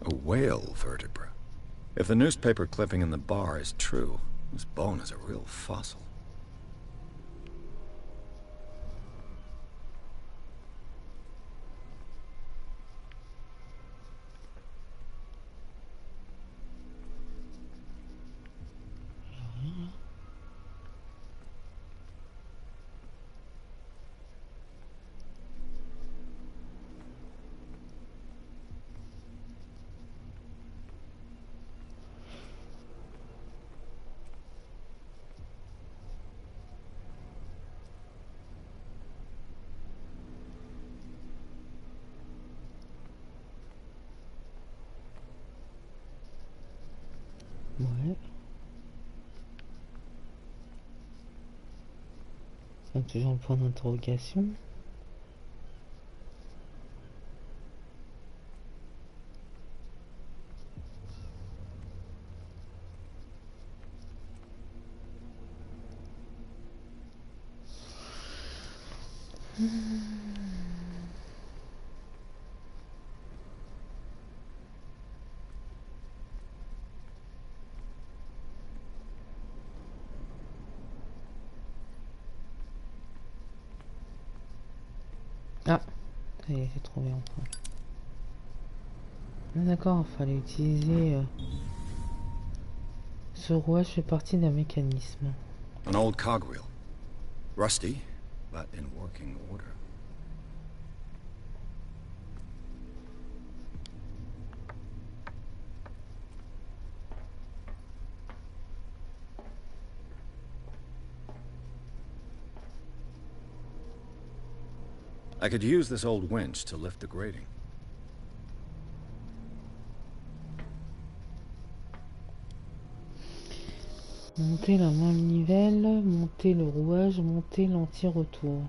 A whale vertebra. If the newspaper clipping in the bar is true, this bone is a real fossil.
Ouais. Donc toujours un point d'interrogation. Ah, ça y est, j'ai trouvé enfin. Ah, d'accord, il fallait utiliser ce rouage fait partie d'un mécanisme.
An old cogwheel. Rusty, but in working order. I could use this old winch to lift the grating.
Monter la manivelle, monter le rouage, monter l'anti-retour.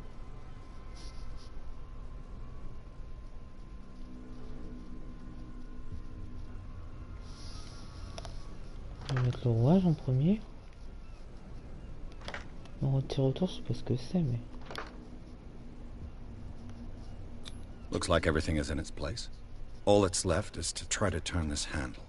On va mettre le rouage en premier. Le anti-retour, je sais pas ce que c'est, mais...
Looks like everything is in its place. All that's left is to try to turn this handle.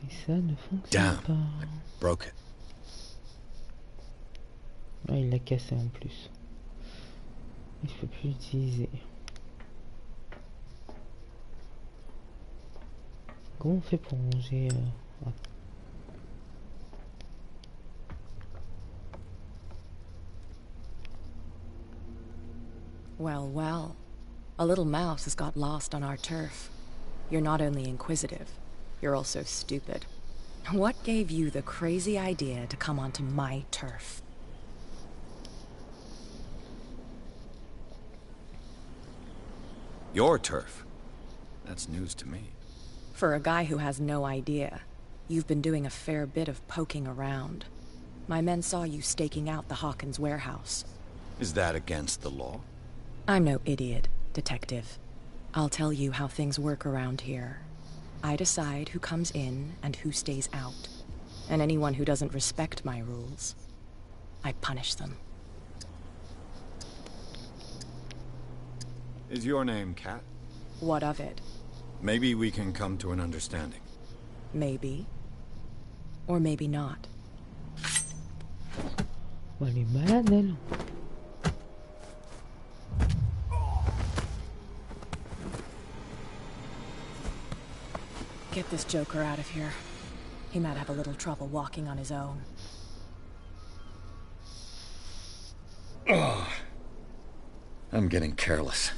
Et ça ne fonctionne
Damn,
pas.
I broke it.
Ah, il l'a cassé en plus. Et je peux plus l'utiliser. Comment on fait pour ranger ah.
Well, well. A little mouse has got lost on our turf. You're not only inquisitive, you're also stupid. What gave you the crazy idea to come onto my turf?
Your turf? That's news to me.
For a guy who has no idea, you've been doing a fair bit of poking around. My men saw you staking out the Hawkins warehouse.
Is that against the law?
I'm no idiot, detective. I'll tell you how things work around here. I decide who comes in and who stays out. And anyone who doesn't respect my rules, I punish them.
Is your name Kat?
What of it?
Maybe we can come to an understanding.
Maybe. Or maybe not.
Elle est malade, elle.
Get this joker out of here. He might have a little trouble walking on his own.
Oh, I'm getting careless.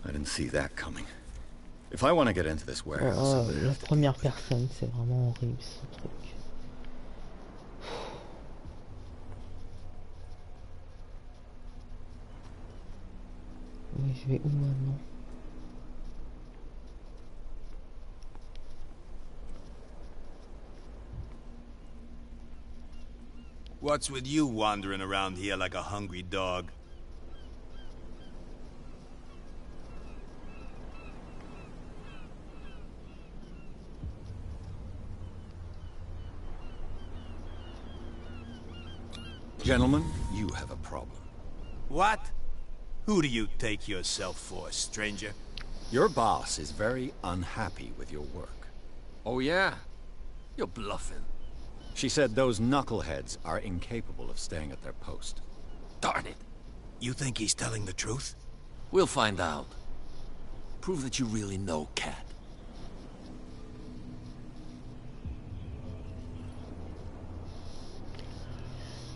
I didn't see that coming. If I want to get into this warehouse...
La première personne, c'est vraiment horrible ce truc. Oui, je vais où maintenant?
What's with you wandering around here like a hungry dog?
Gentlemen, you have a problem.
What? Who do you take yourself for, stranger?
Your boss is very unhappy with your work.
Oh yeah? You're bluffing.
She said those knuckleheads are incapable of staying at their post.
Darn it.
You think he's telling the truth?
We'll find out. Prove that you really know Cat.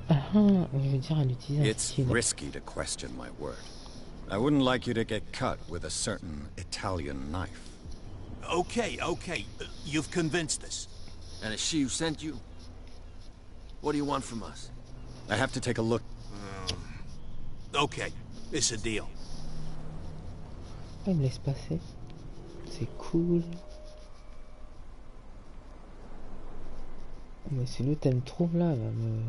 Je veux dire, elle utilise un
It's
style.
risky to question my word. I wouldn't like you to get cut with a certain Italian knife.
Okay, okay. You've convinced us.
And it's she who sent you? What do you want from us?
I have to take a look.
Okay, it's a deal.
Ah, il me laisse passer. C'est cool. Mais si l'autre elle me trouve là, elle va me...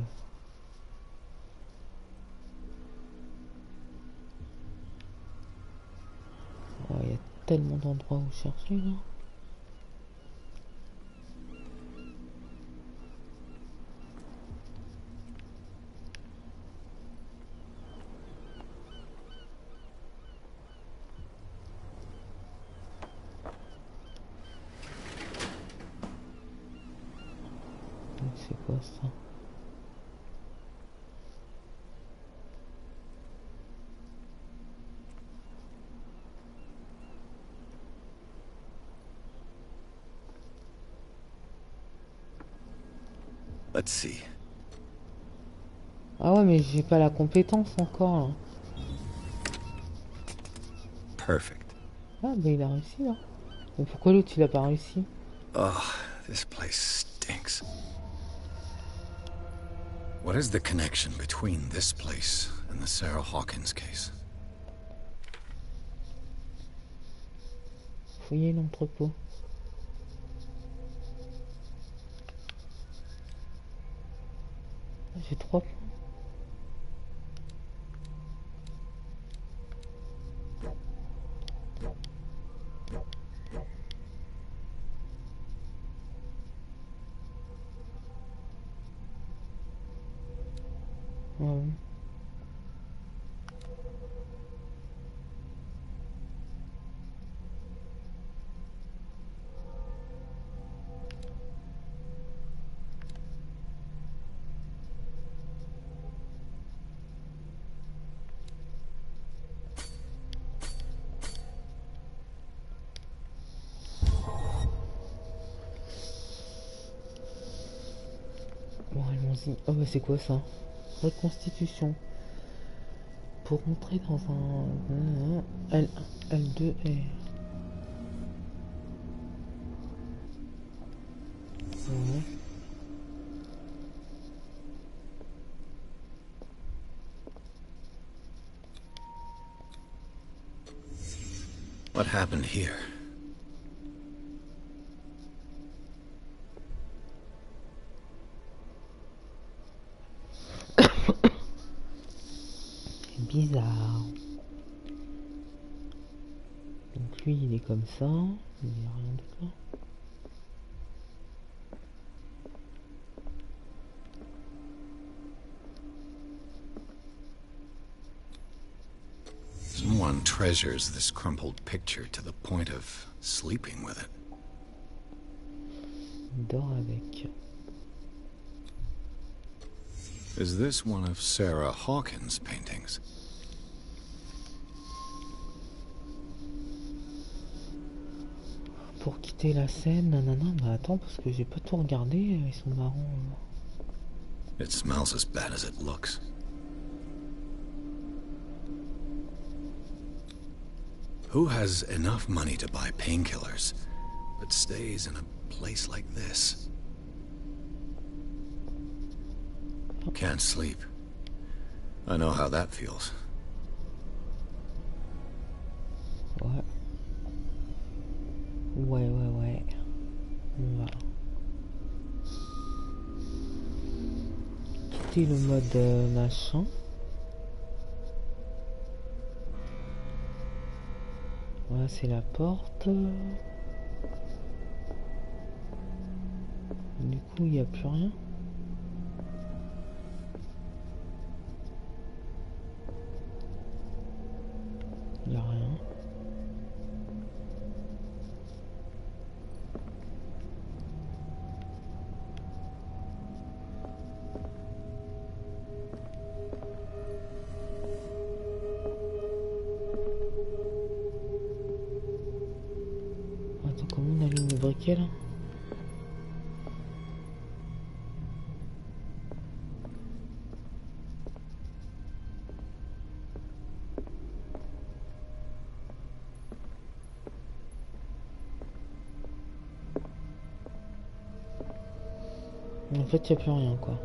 Oh, il y a tellement d'endroits où chercher là. C'est quoi ça?
Let's see.
Ah ouais, mais j'ai pas la compétence encore là.
Perfect.
Ah bah il a réussi là. Mais pourquoi l'autre il a pas réussi?
Oh, this place stinks. What is the connection between this place and the Sarah Hawkins case?
Fouiller l'entrepôt. J'ai 3 points. Ouais. Bon, allons-y. Oh bah c'est quoi ça? Reconstitution. Pour rentrer dans un L1, L2 et... Ouais.
What happened here?
Bizarre. Donc lui il est comme ça, il n'y a rien d'autre là.
Someone treasures this crumpled picture to the point of sleeping with it.
Il dort avec.
Is this one of Sarah Hawkins' paintings?
Pour quitter la scène, nanana, bah attends parce que j'ai pas tout regardé, ils sont marrants.
It smells as bad as it looks. Who has enough money to buy painkillers, but stays in a place like this? Can't sleep. I know how that feels.
Ouais. Ouais. On va quitter le mode machin. Voilà, c'est la porte. Du coup, il n'y a plus rien. Il n'y a rien. Attends, comment on allume le briquet là? En fait, il n'y a plus rien, quoi.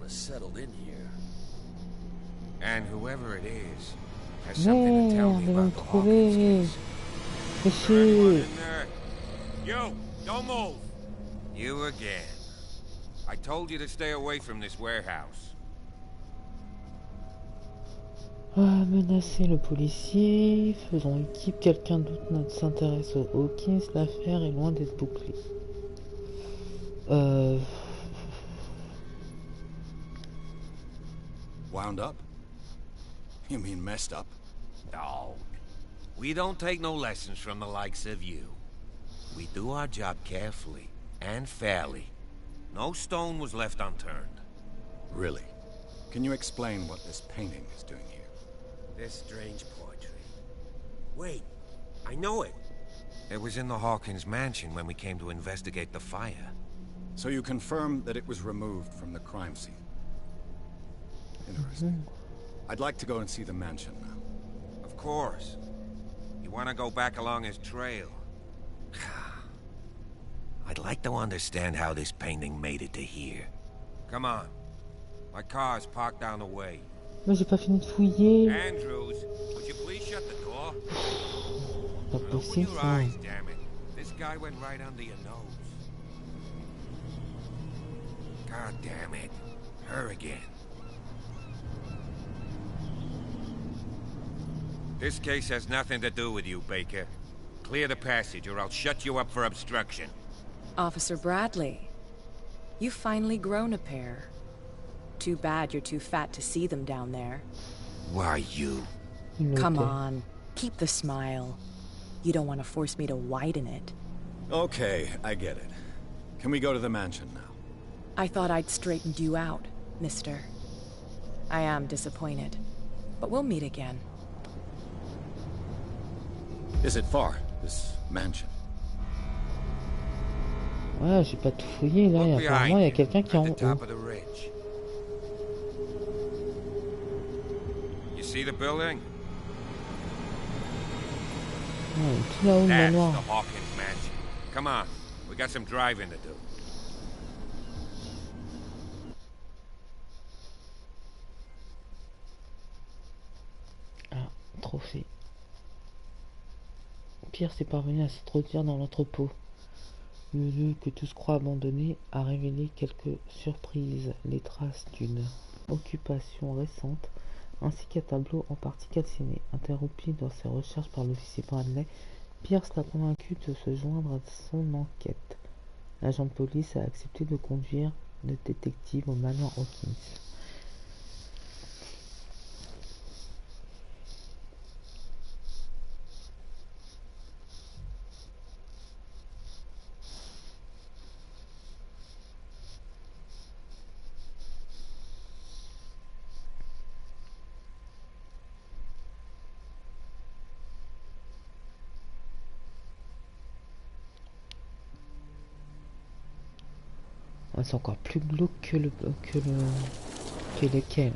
of settled in here.
And whoever it is has something to tell me
Merde,
about the Hawkins case.
Fais
Is there anyone
chier.
in there? You, don't move. You again. I told you to stay away from this warehouse.
Ah, menacer le policier, faisons équipe, quelqu'un d'autre s'intéresse aux Hawkins, l'affaire est loin d'être bouclée.
Wound up? You mean messed up?
Dog. We don't take no lessons from the likes of you. We do our job carefully and fairly. No stone was left unturned.
Really? Can you explain what this painting is doing here?
This strange portrait. Wait, I know it.
It was in the Hawkins mansion when we came to investigate the fire.
So you confirm that it was removed from the crime scene? Interesting. I'd like to go and see the mansion now.
Of course. You want to go back along his trail? I'd like to understand how this painting made it to here. Come on. My car's parked down the way.
Mais j'ai pas fini de fouiller.
Andrews, would you please shut the door?
Pas
Open
possible
your
ça.
eyes, damn it. This guy went right under your nose. God damn it. Her again. This case has nothing to do with you, Baker. Clear the passage or I'll shut you up for obstruction.
Officer Bradley, you've finally grown a pair. Too bad you're too fat to see them down there.
Why you?
Come on, keep the smile. You don't want to force me to widen it.
Okay, I get it. Can we go to the mansion now?
I thought I'd straightened you out, mister. I am disappointed, but we'll meet again.
Is it far, this mansion?
Ouais, j'ai pas tout fouillé là, et apparemment il y a quelqu'un qui est en haut.
Top of the ridge. You see the building?
Ouais, tout là-haut le
That's
manoir.
the Hawkins mansion. Come on, we got some driving to do.
Ah, trophée. Pierre s'est parvenu à s'introduire dans l'entrepôt. Le lieu que tous croient abandonné a révélé quelques surprises, les traces d'une occupation récente, ainsi qu'un tableau en partie calciné. Interrompu dans ses recherches par l'officier Bradley, Pierce l'a convaincu de se joindre à son enquête. L'agent de police a accepté de conduire le détective au manoir Hawkins. Ouais, c'est encore plus glauque que les quais, là.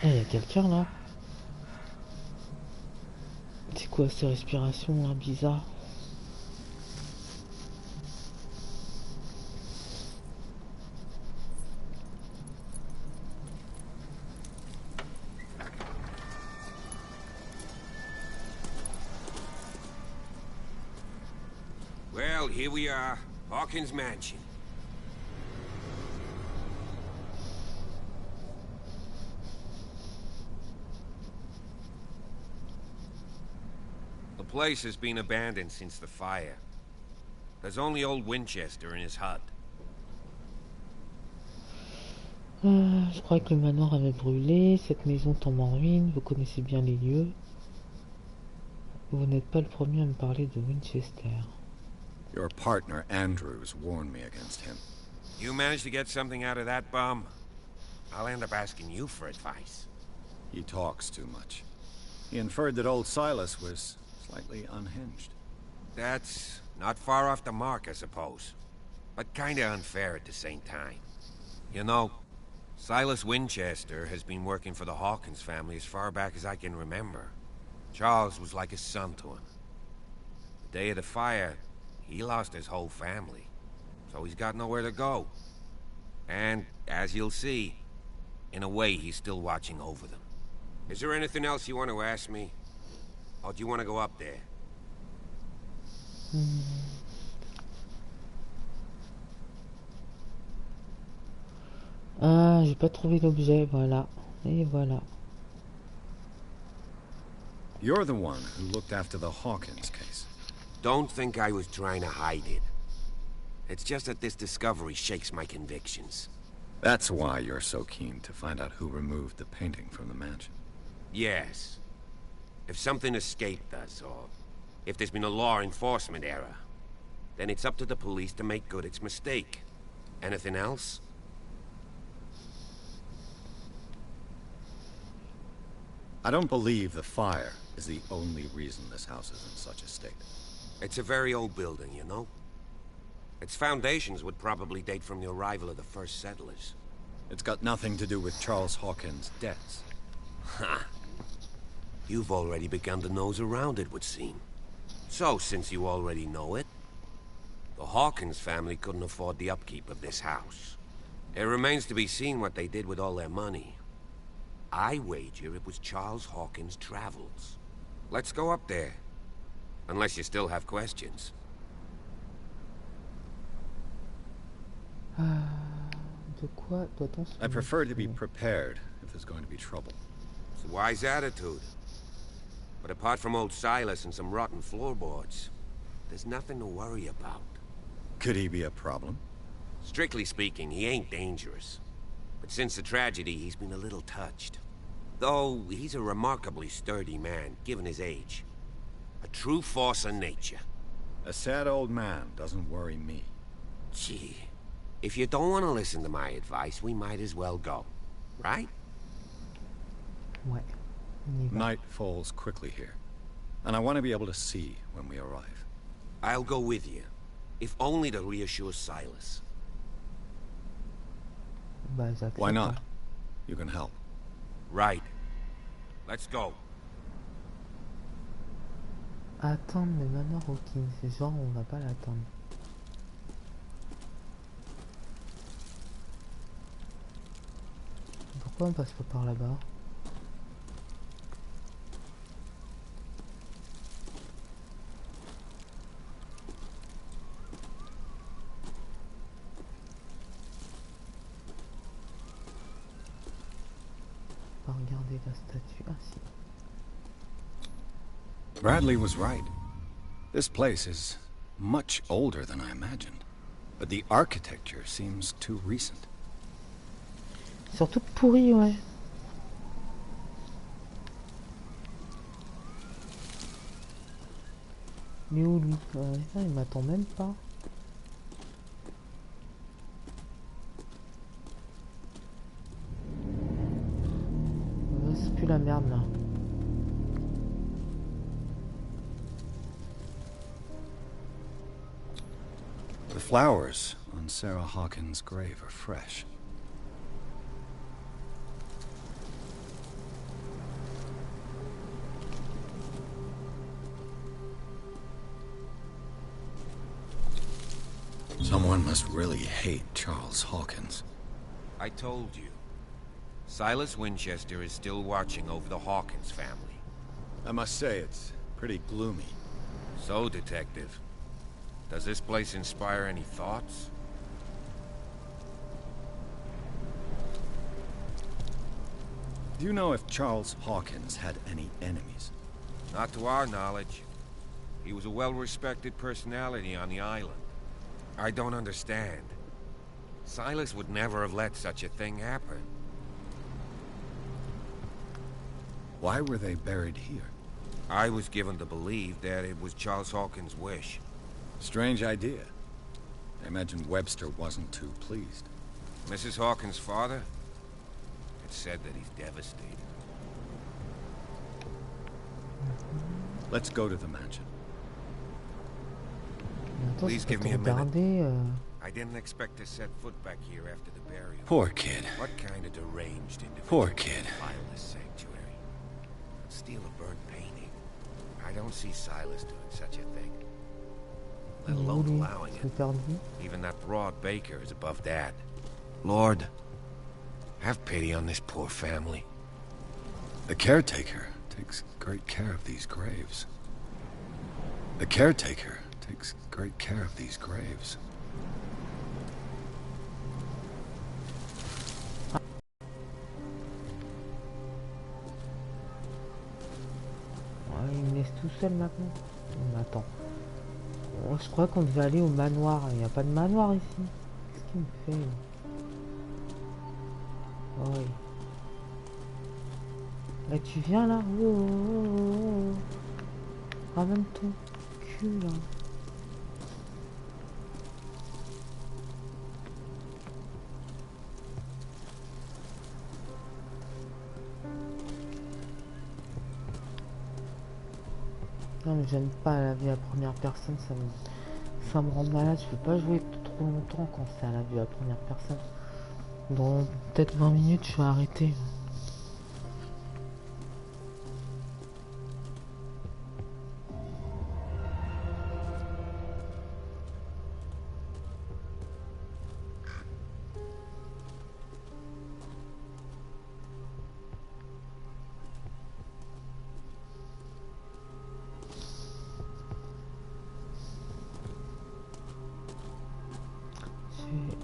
Il y a quelqu'un là. C'est quoi ces respirations là bizarres?
Well, here we are, Hawkins Mansion. The place has been abandoned since the fire. There's only old Winchester in his hut.
Je crois que le manoir avait brûlé, cette maison tombe en ruine, vous connaissez bien les lieux. Vous n'êtes pas le premier à me parler de Winchester.
Your partner, Andrews, warned me against him.
You managed to get something out of that bum? I'll end up asking you for advice.
He talks too much. He inferred that old Silas was slightly unhinged.
That's not far off the mark, I suppose. But kinda unfair at the same time. You know, Silas Winchester has been working for the Hawkins family as far back as I can remember. Charles was like a son to him. The day of the fire, he lost his whole family, so he's got nowhere to go. And, as you'll see, in a way, he's still watching over them. Is there anything else you want to ask me? Or do you want to go up there?
Ah, j'ai pas trouvé l'objet, voilà. Et voilà.
You're the one who looked after the Hawkins case.
Don't think I was trying to hide it. It's just that this discovery shakes my convictions.
That's why you're so keen to find out who removed the painting from the mansion.
Yes. If something escaped us, or if there's been a law enforcement error, then it's up to the police to make good its mistake. Anything else?
I don't believe the fire is the only reason this house is in such a state.
It's a very old building, you know? Its foundations would probably date from the arrival of the first settlers.
It's got nothing to do with Charles Hawkins' deaths.
Ha! You've already begun to nose around, it would seem. So, since you already know it, the Hawkins family couldn't afford the upkeep of this house. It remains to be seen what they did with all their money. I wager it was Charles Hawkins' travels. Let's go up there. Unless you still have questions.
De quoi doit-on se
I prefer to be prepared if there's going to be trouble.
It's a wise attitude. But apart from old Silas and some rotten floorboards, there's nothing to worry about.
Could he be a problem?
Strictly speaking, he ain't dangerous. But since the tragedy, he's been a little touched. Though, he's a remarkably sturdy man, given his age. A true force of nature.
A sad old man doesn't worry me.
Gee, if you don't want to listen to my advice, we might as well go. Right?
Ouais. On y va.
Night falls quickly here, and I want to be able to see when we arrive.
I'll go with you, if only to reassure Silas.
Bah, j'accepte.
Why not? You can help.
Right. Let's go.
Attendre le manoir Hawkins, c'est genre on va pas l'attendre. Pourquoi on passe pas par là-bas? On va regarder la statue. Ah si.
Bradley was right. This place is much older than I imagined, but the architecture seems too recent.
Surtout pourri, ouais. Mais où lui? Ouais, ça, il m'attend même pas. C'est plus la merde là.
The flowers on Sarah Hawkins' grave are fresh. Someone must really hate Charles Hawkins.
I told you. Silas Winchester is still watching over the Hawkins family.
I must say, it's pretty gloomy.
So, Detective, does this place inspire any thoughts?
Do you know if Charles Hawkins had any enemies?
Not to our knowledge. He was a well-respected personality on the island. I don't understand. Silas would never have let such a thing happen.
Why were they buried here?
I was given to believe that it was Charles Hawkins' wish.
Strange idea. I imagine Webster wasn't too pleased.
Mrs. Hawkins' father? It's said that he's devastated.
Let's go to the mansion.
Attends,
Please
c'est
give
pas
me a
regarder,
I didn't expect to set foot back here after the burial.
Poor kid.
What kind of deranged individual
Poor kid.
would file this sanctuary? Steal a burnt painting? I don't see Silas doing such a thing. Let alone allowing it. Even that broad baker is above that. Lord, have pity on this poor family.
The caretaker takes great care of these graves. The caretaker takes great care of these graves.
Il me laisse tout seul maintenant. Mais attends. Je crois qu'on devait aller au manoir. Il n'y a pas de manoir ici. Qu'est-ce qu'il me fait? Oui. Là tu viens là. Oh, oh, oh, oh. Ramène ton cul là. Non mais j'aime pas la vue à première personne, ça me rend malade, je peux pas jouer trop longtemps quand c'est à la vue à première personne. Dans peut-être 20 minutes je vais arrêter.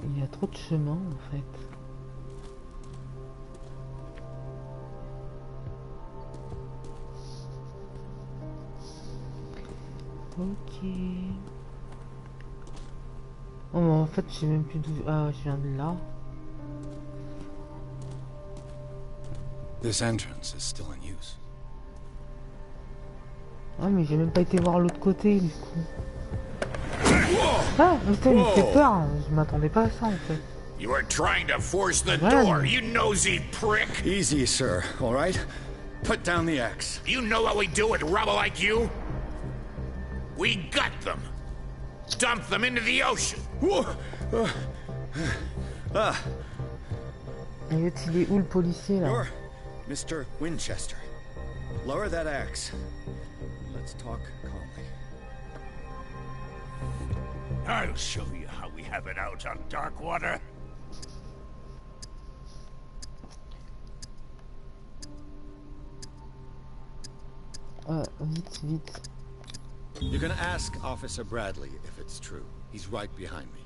Il y a trop de chemin en fait. Ok. Oh, mais en fait, je sais même plus d'où. Ah, je viens de là.
This entrance is still in use.
Ah, mais j'ai même pas été voir l'autre côté du coup. Ah, putain, il me fait peur. Je m'attendais pas à ça en fait.
You were trying to force the door, you nosy prick!
Easy, sir, all right? Put down the axe.
You know what we do with rubble like you? We gut them. Dump them into the ocean.
Et il est où le policier là?
You're Mr. Winchester. Lower that axe. Let's talk calmly.
I'll show you how we have it out on Darkwater.
Vite, vite.
You're gonna ask Officer Bradley if it's true. He's right behind me,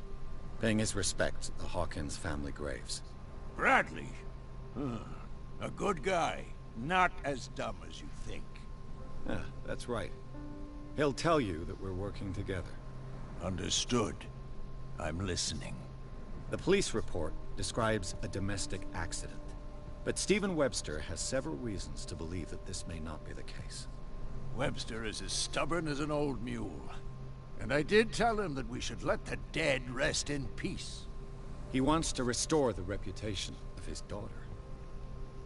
paying his respects at the Hawkins family graves.
Bradley? A good guy. Not as dumb as you think.
Yeah, that's right. He'll tell you that we're working together.
Understood. I'm listening.
The police report describes a domestic accident, but Stephen Webster has several reasons to believe that this may not be the case.
Webster is as stubborn as an old mule. And I did tell him that we should let the dead rest in peace.
He wants to restore the reputation of his daughter.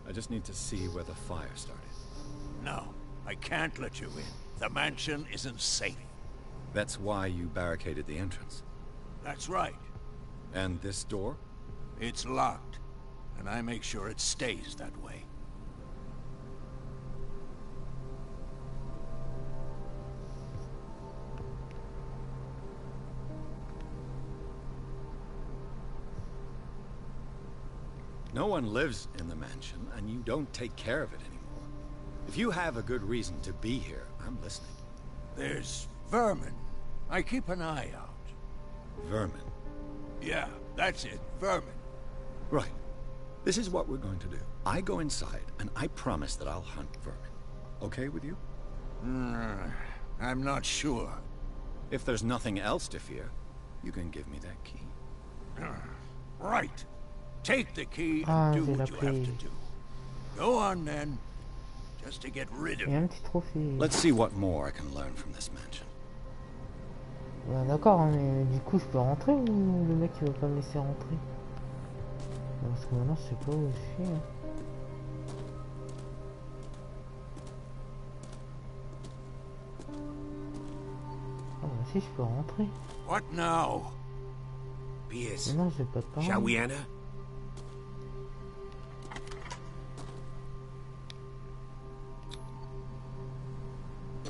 I just need to see where the fire started.
No, I can't let you in. The mansion isn't safe.
That's why you barricaded the entrance.
That's right.
And this door?
It's locked, and I make sure it stays that way.
No one lives in the mansion, and you don't take care of it anymore. If you have a good reason to be here, I'm listening.
There's vermin. I keep an eye out.
Vermin?
Yeah, that's it. Vermin.
Right. This is what we're going to do. I go inside, and I promise that I'll hunt vermin. Okay with you?
I'm not sure.
If there's nothing else to fear, you can give me that key.
Right. Take the key and do what you have to do. Go on then. Just to get rid of it.
Let's see what more I can learn from this mansion.
Bah, d'accord, hein, mais du coup je peux rentrer ou le mec il va pas me laisser rentrer? Parce que maintenant je sais pas où je suis. Hein. Ah bah si, je peux rentrer.
What now?
Pierce,
Non, j'ai pas de parole.
shall we enter?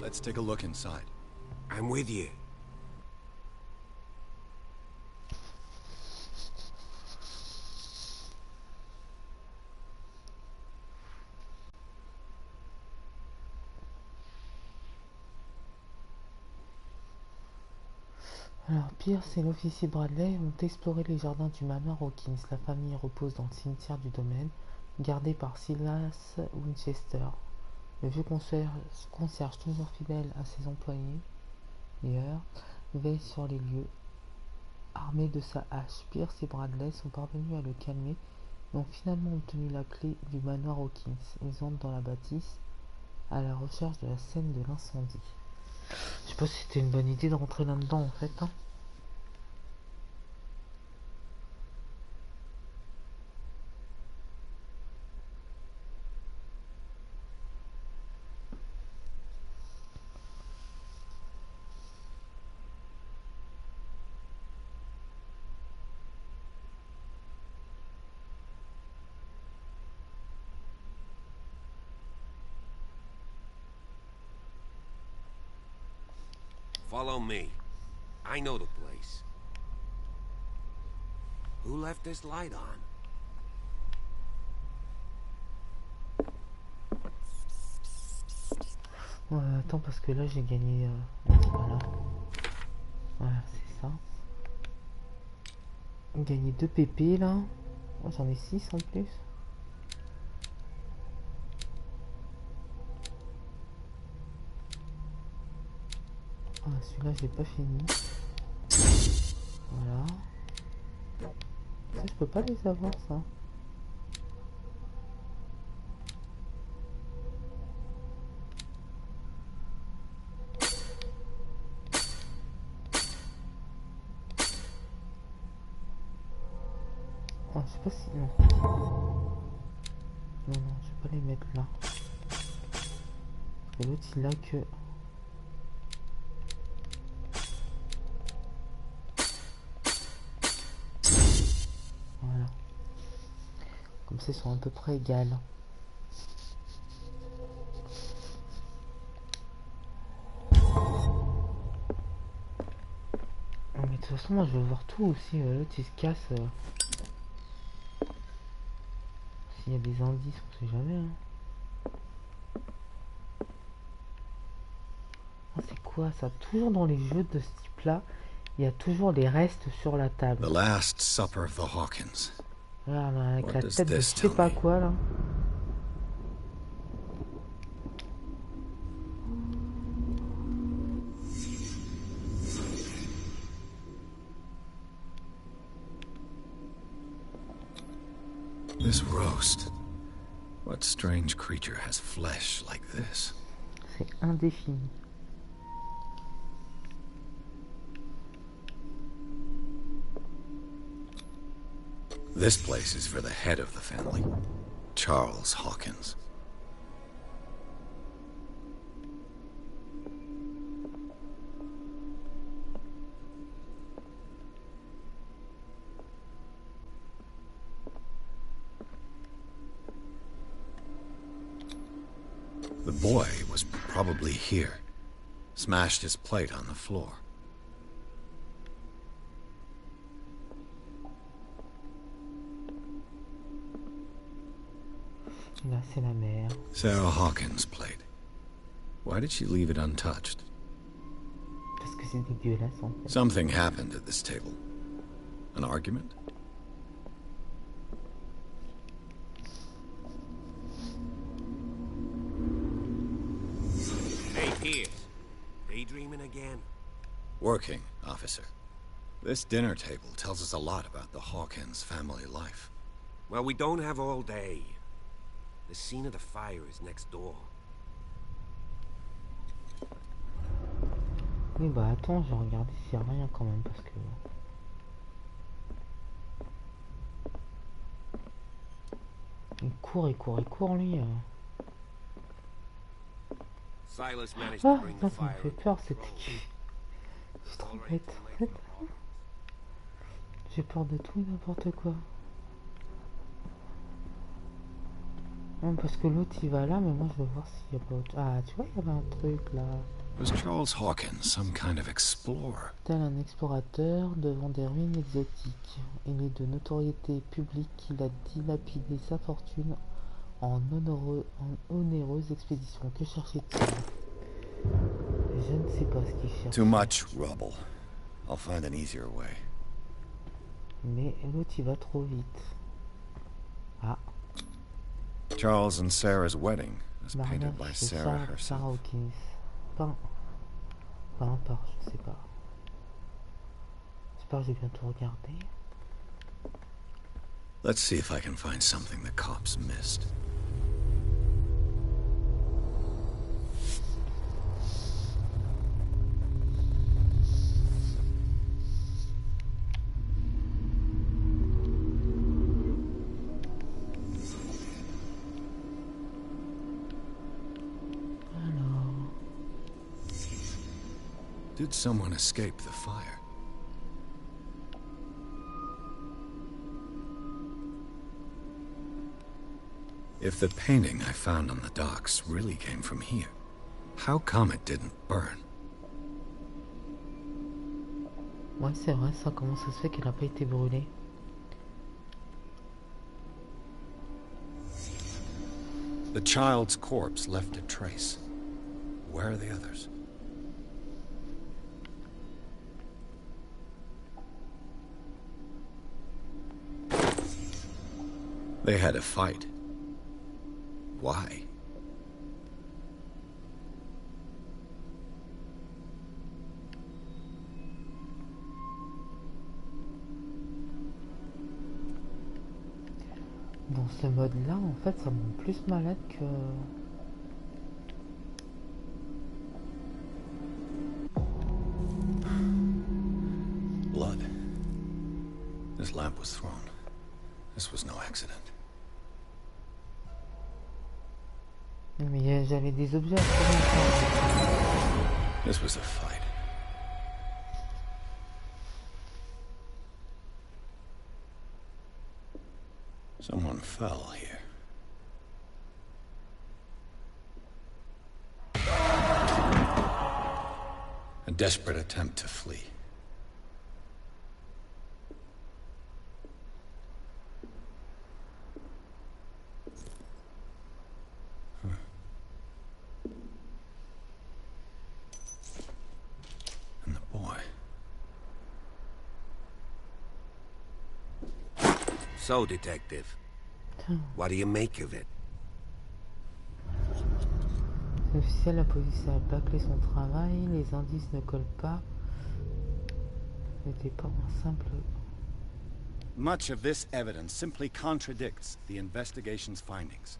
Let's take a look inside.
I'm with you.
Alors, Pierce et l'officier Bradley ont exploré les jardins du manoir Hawkins. La famille repose dans le cimetière du domaine, gardé par Silas Winchester. Le vieux concierge, toujours fidèle à ses employés, veille sur les lieux. Armé de sa hache, Pierce et Bradley sont parvenus à le calmer et ont finalement obtenu la clé du manoir Hawkins. Ils entrent dans la bâtisse à la recherche de la scène de l'incendie. Je sais pas si c'était une bonne idée de rentrer là-dedans en fait. Hein.
Follow me. I know the place. Who left this light on?
Ouais, attends, parce que là j'ai gagné. Voilà. Voilà, c'est ça. Gagné 2 PP là. Oh, j'en ai 6 en plus. Ah, celui-là, je l'ai pas fini. Voilà. Ça, je peux pas les avoir, ça. Ah, je sais pas si... Non. Non, non, je vais pas les mettre là. Et l'autre, il a que... Voilà. Comme ça, ils sont à peu près égales. Mais de toute façon, moi, je veux voir tout aussi. L'autre, il se casse. S'il y a des indices, on sait jamais. Hein. Ah, c'est quoi ça? Toujours dans les jeux de ce type-là, il y a toujours les restes sur la table.
The Last Supper of the Hawkins.
Regarde, avec
What
la
does
tête de je
this
sais
tell
pas
me?
quoi là.
This roast. What strange creature has flesh like this?
C'est indéfini.
This place is for the head of the family, Charles Hawkins. The boy was probably here. Smashed his plate on the floor.
Là, c'est la mère.
Sarah Hawkins' plate. Why did she leave it untouched?
Parce que c'est dégueulasse en fait.
Something happened at this table. An argument?
Hey, Pierce. Daydreaming again?
Working, officer. This dinner table tells us a lot about the Hawkins family life.
Well, we don't have all day. The scene of the fire is next door.
Oui, bah attends, je vais regarder s'il y a rien quand même parce que... Il court lui.
Silas managed
Ah,
to bring
ça
the
me fait
fire.
peur, c'était qui? Je suis trop bête. J'ai peur de tout et n'importe quoi. Non, parce que l'autre il va là, mais moi je veux voir s'il y a pas autre... Ah, tu vois, il y avait un truc là.
Was Charles Hawkins some kind of explorer?
Tel un explorateur devant des ruines exotiques. Il est de notoriété publique qu'il a dilapidé sa fortune en onéreuse expédition. Que cherchait-il? Je ne sais pas ce qu'il cherche.
Too much rubble. I'll find an easier way.
Mais l'autre il va trop vite. Ah.
Charles and Sarah's wedding was
Mariage
painted by
de
Sarah
Sarah
herself.
Hawkins. Peint par, je sais pas. J'espère que j'ai bien tout regardé.
Let's see if I can find something the cops missed. Did someone escape the fire? If the painting I found on the docks really came from here, how come it didn't burn?
Ouais, c'est vrai, ça. Comment ça se fait qu'elle n'a pas été brûlée?
The child's corpse left a trace. Where are the others? They had a fight. Why?
Dans ce mode-là, en fait, ça me rend plus malade que...
Blood. This lamp was thrown. This was no accident.
Mais j'avais des objets à trouver.
This was a fight. Someone fell here. A desperate attempt to flee. And the boy.
So, Detective, what do you make of it?
Officielle, la police a bâclé son travail, les indices ne collent pas. C'était pas un simple...
Much of this evidence simply contradicts the investigation's findings.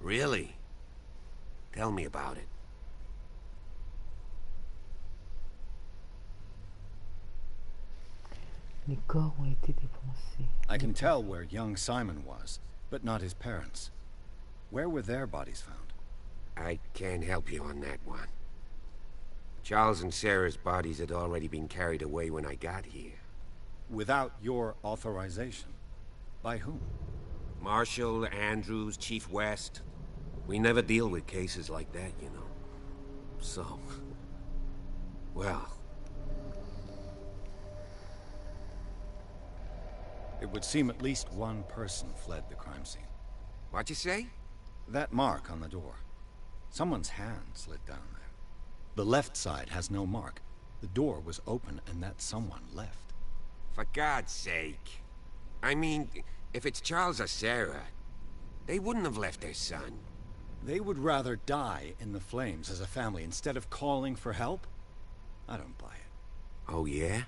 Really? Tell me about it.
Les corps ont été dépensés.
I can tell where young Simon was, but not his parents. Where were their bodies found?
I can't help you on that one. Charles and Sarah's bodies had already been carried away when I got here.
Without your authorization? By whom?
Marshall, Andrews, Chief West. We never deal with cases like that, you know. So... well...
It would seem at least one person fled the crime scene.
What'd you say?
That mark on the door. Someone's hand slid down there. The left side has no mark. The door was open and that someone left.
For God's sake. I mean, if it's Charles or Sarah, they wouldn't have left their son.
They would rather die in the flames as a family instead of calling for help? I don't buy it.
Oh, yeah?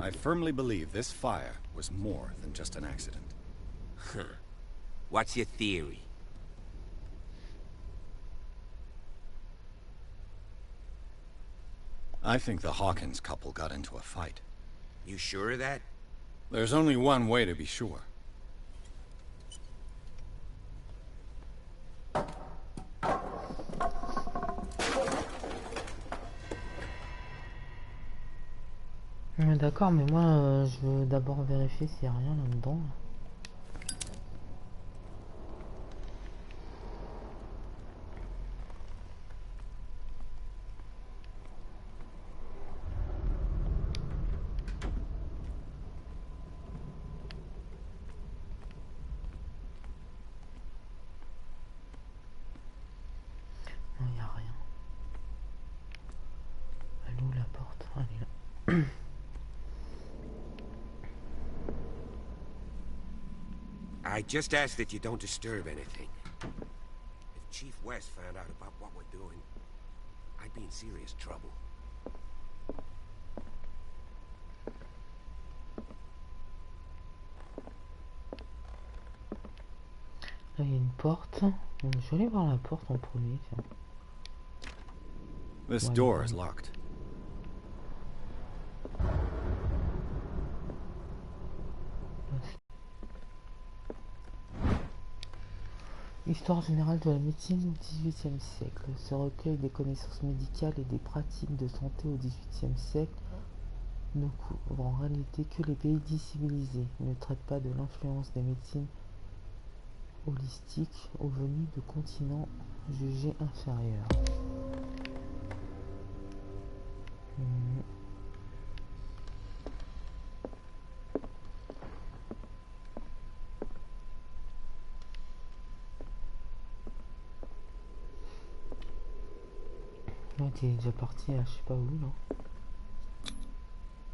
I firmly believe this fire was more than just an accident.
Huh. What's your theory?
I think the Hawkins couple got into a fight.
You sure of that?
There's only one way to be sure.
D'accord, mais moi je veux d'abord vérifier s'il n'y a rien là-dedans. Non, il n'y a rien. Elle est où la porte? Elle est là.
I just ask that you don't disturb anything. If Chief West found out about what we're doing, I'd be in serious trouble.
Là, il y a une porte. Donc, je vais aller voir la porte en premier. Tiens.
This
Ouais,
door is locked.
Histoire générale de la médecine au XVIIIe siècle. Ce recueil des connaissances médicales et des pratiques de santé au XVIIIe siècle ne couvre en réalité que les pays dissimulés. Il ne traite pas de l'influence des médecines holistiques aux venus de continents jugés inférieurs. T'es déjà parti à je sais pas où là.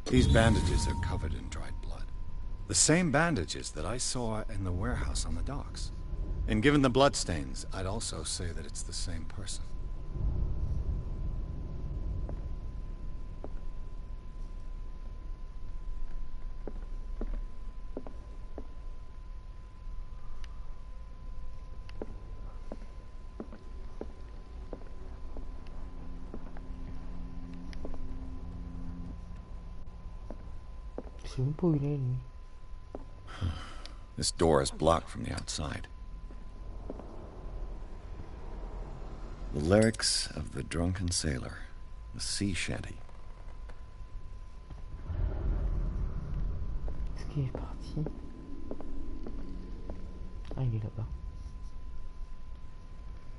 These bandages are covered in dried blood. The same bandages that I saw in the warehouse on the docks. And given the bloodstains, I'd also say that it's the same person.
Je sais même pas où il est lui.
This door is blocked from the outside. The lyrics of the drunken sailor, the sea shanty.
Est-ce qu'il est parti? Ah, il est là-bas.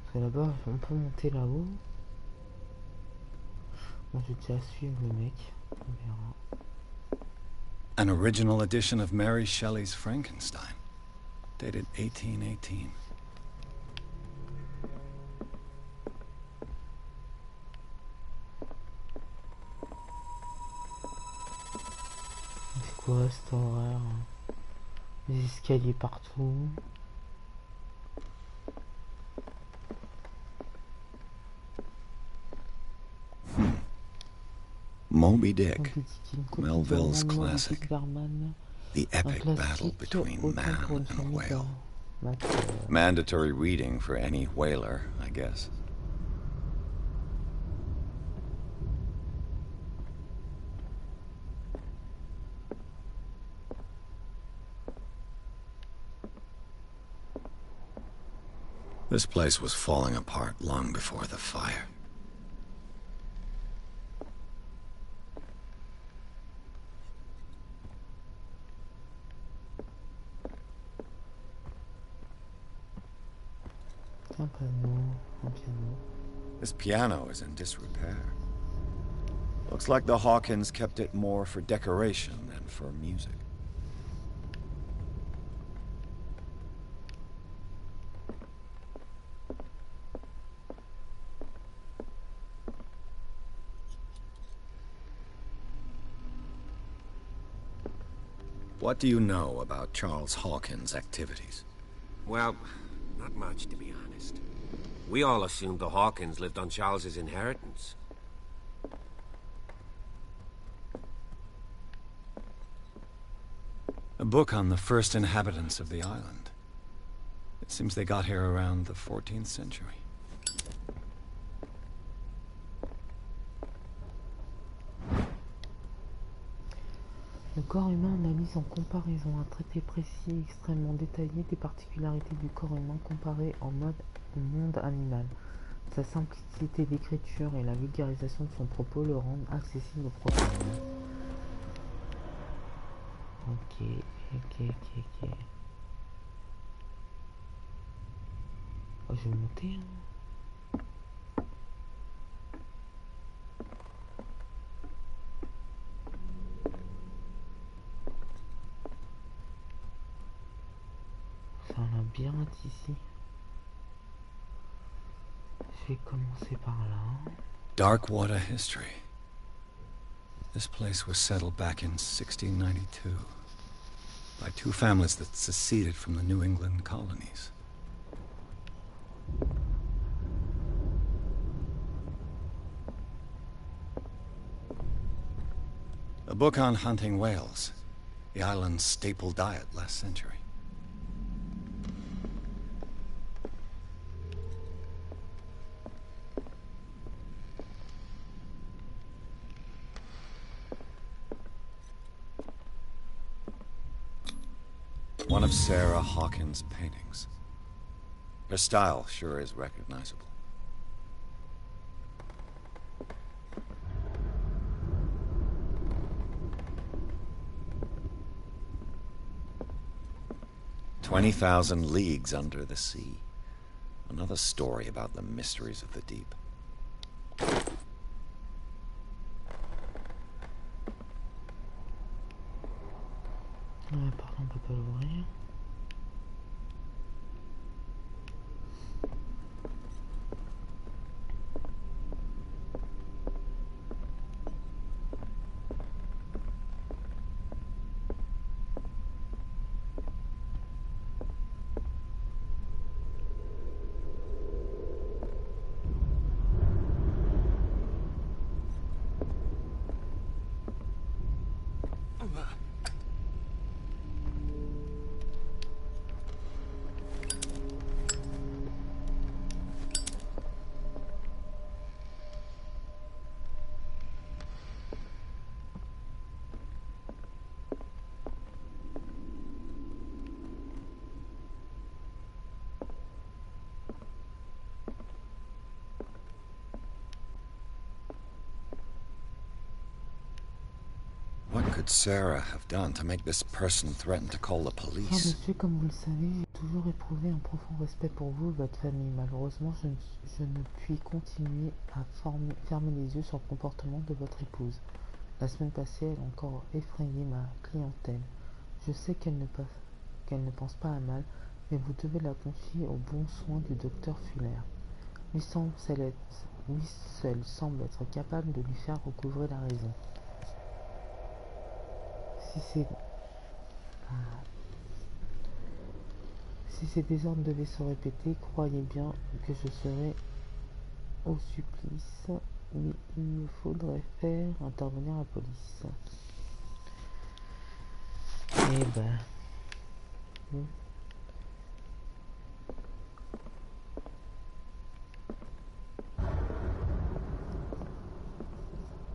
Parce que là-bas, on peut monter là-haut. Moi, je vais déjà suivre le mec. On verra.
An original edition of Mary Shelley's Frankenstein, dated 1818.
C'est quoi cette horreur? Des escaliers partout.
Moby Dick, Melville's classic. The epic battle between man and whale. Mandatory reading for any whaler, I guess. This place was falling apart long before the fire. This piano is in disrepair. Looks like the Hawkins kept it more for decoration than for music. What do you know about Charles Hawkins' activities?
Well, not much, to be honest. We all assumed the Hawkins lived on Charles's inheritance.
A book on the first inhabitants of the island. It seems they got here around the 14th century.
Le corps humain analyse en comparaison un traité précis et extrêmement détaillé des particularités du corps humain comparé au monde animal. Sa simplicité d'écriture et la vulgarisation de son propos le rendent accessible au profane. Ok. Oh, je vais monter. Hein. C'est un labyrinthe ici. Je vais commencer par là.
Darkwater history. This place was settled back in 1692 by two families that seceded from the New England colonies. A book on hunting whales, the island's staple diet last century. One of Sarah Hawkins' paintings. Her style sure is recognizable. "20,000 Leagues Under the Sea." Another story about the mysteries of the deep.
Par contre, on peut pas l'ouvrir.
What could Sarah have done to make this person threaten to call the
Cher
police?
monsieur, comme vous le savez, j'ai toujours éprouvé un profond respect pour vous et votre famille. Malheureusement, je ne puis continuer à fermer les yeux sur le comportement de votre épouse. La semaine passée, elle a encore effrayé ma clientèle. Je sais qu'elle ne pense pas à mal, mais vous devez la confier aux bons soins du docteur Fuller. Lui seul semble être capable de lui faire recouvrer la raison. Si ces désordres devaient se répéter, croyez bien que je serais au supplice, mais il me faudrait faire intervenir la police. Eh ben...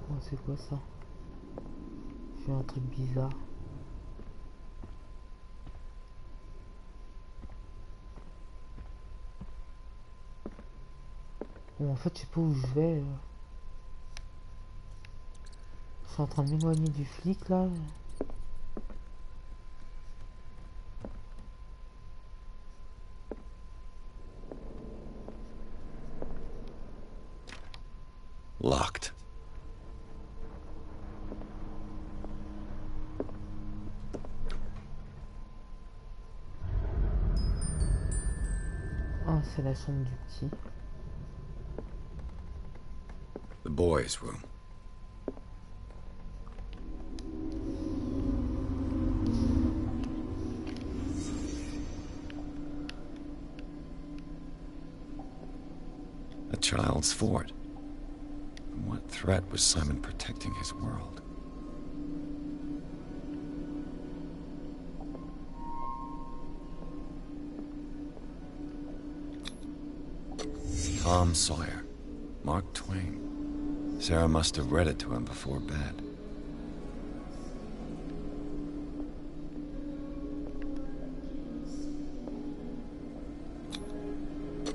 Oh, c'est quoi ça? J'ai un truc bizarre. Bon, en fait, je sais pas où je vais. Je suis en train de m'éloigner du flic là.
Locked.
Ah, c'est la chambre du petit.
The boys' room. A child's fort. From what threat was Simon protecting his world? Tom Sawyer, Mark Twain. Sarah must have read it to him before bed.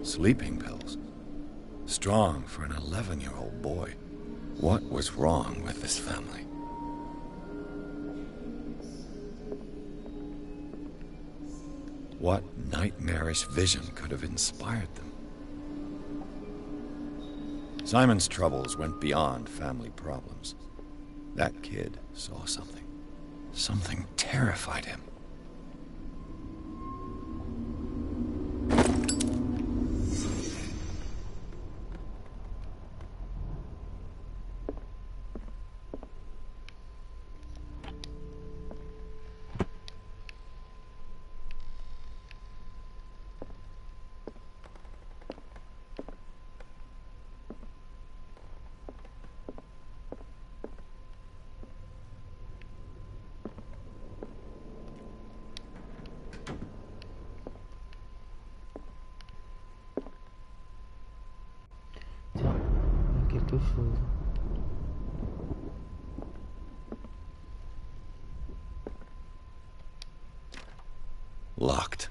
Sleeping pills. Strong for an 11-year-old boy. What was wrong with this family? What nightmarish vision could have inspired them? Simon's troubles went beyond family problems. That kid saw something. Something terrified him.
Quelque chose.
Locked.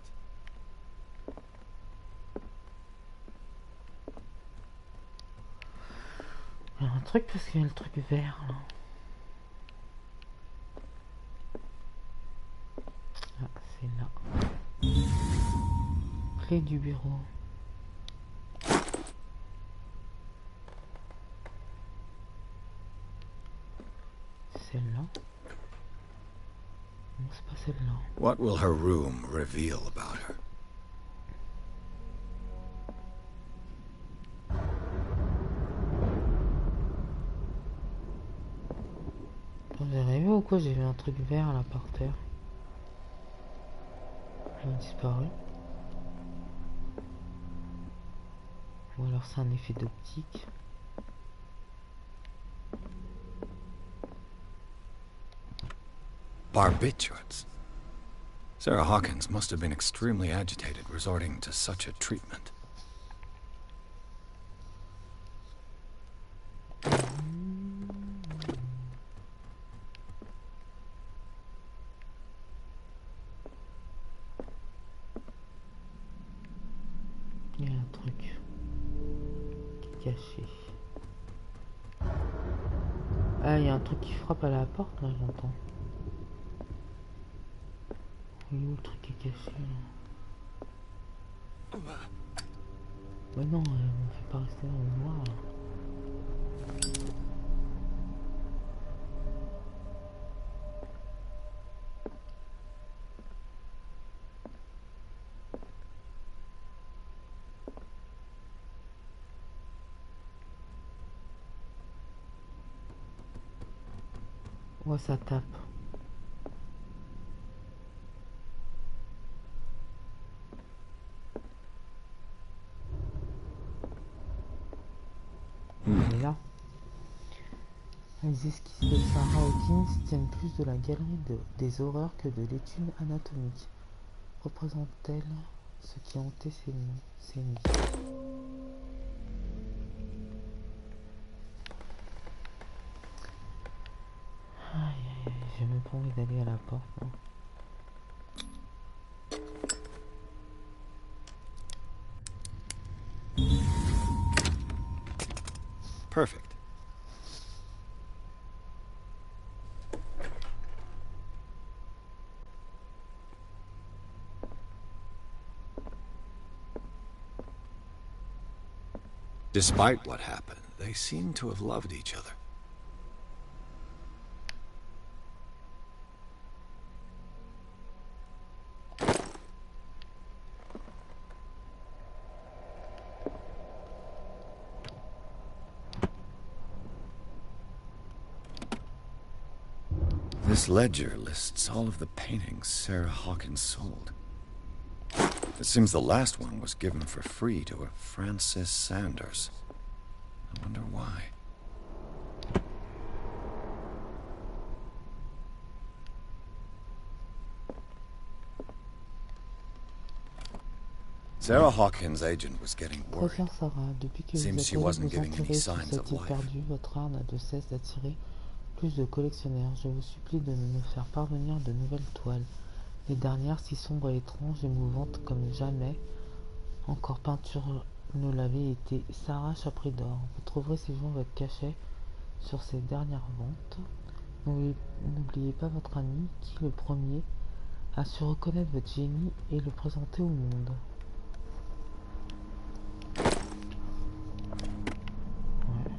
Il y a un truc parce qu'il y a le truc vert là. Ah, c'est là. Clé du bureau. Celle-là. Non, c'est pas celle-là.
What will her room reveal about her?
J'ai rêvé ou quoi? J'ai vu un truc vert là par terre. Il a disparu. Ou alors c'est un effet d'optique.
Barbiturates. Sarah Hawkins must have been extremely agitated resorting to such a treatment.
Il y a un truc qui est caché. Ah, il y a un truc qui frappe à la porte là, j'entends. Il est où le truc qui est caché là? Ouais non, on ne fait pas rester dans le noir là. Ouais, ça tape. Et là, les esquisses de Sarah Hawkins tiennent plus de la galerie des horreurs que de l'étude anatomique. Représente-t-elle ce qui a hanté ces nuits? Aïe aïe aïe, j'ai même pas envie d'aller à la porte. Non.
Perfect. Despite what happened, they seem to have loved each other. This ledger lists all of the paintings Sarah Hawkins sold. It seems the last one was given for free to a Francis Sanders. I wonder why. Sarah Hawkins' agent was getting worried.
Très bien, Sarah. Depuis que
Seems she
vous
wasn't
êtes
giving any
enterrée sur
signs
cette
of
île
life.
perdue, votre art n'a de cesse d'attirer plus de collectionneurs. Je vous supplie de me faire parvenir de nouvelles toiles. Les dernières, si sombres et étranges, émouvantes comme jamais encore peinture ne l'avait été, s'arrachent à prix d'or. Vous trouverez ces jours votre cachet sur ces dernières ventes. N'oubliez pas votre ami qui, le premier, A su reconnaître votre génie et le présenter au monde. Ouais.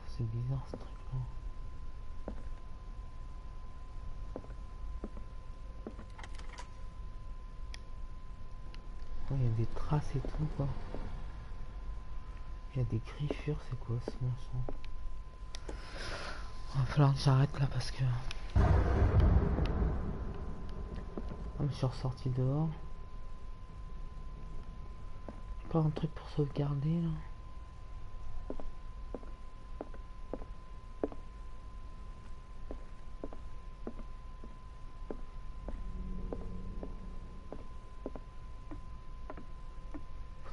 C'est bizarre ce truc-là. Il y a des traces et tout quoi. Il y a des griffures, c'est quoi ce machin? Il va falloir que j'arrête là parce que... Ah, mais je suis ressorti dehors. Pas un truc pour sauvegarder là.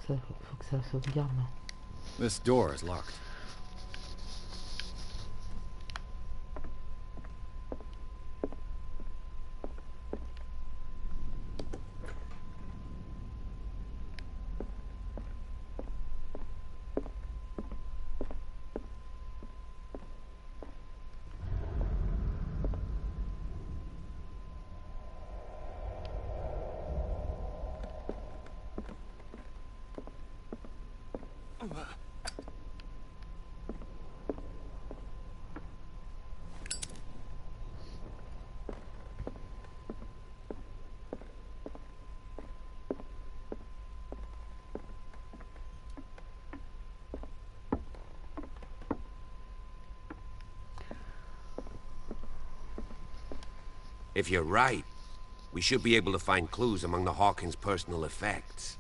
Faut que ça sauvegarde là.
This door is locked.
If you're right, we should be able to find clues among the Hawkins' personal effects.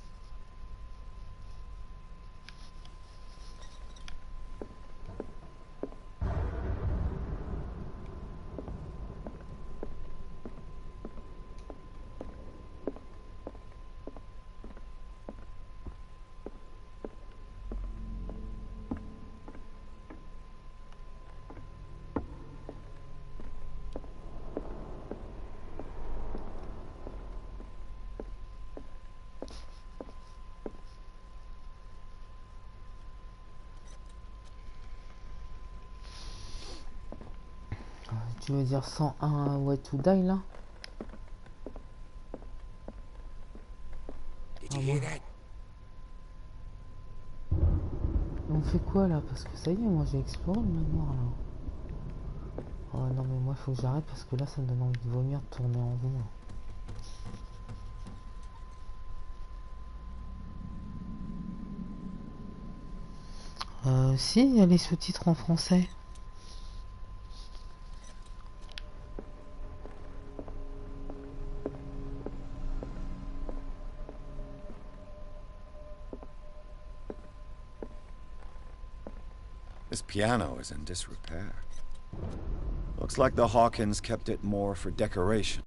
Tu veux dire 101 Way to Die là?
Did you hear that?
On fait quoi là? Parce que ça y est, moi j'ai exploré le manoir là. Oh non mais moi il faut que j'arrête parce que là ça me donne envie de vomir, de tourner en rond. Si, il y a les sous-titres en français.
This piano is in disrepair. Looks like the Hawkins kept it more for decoration.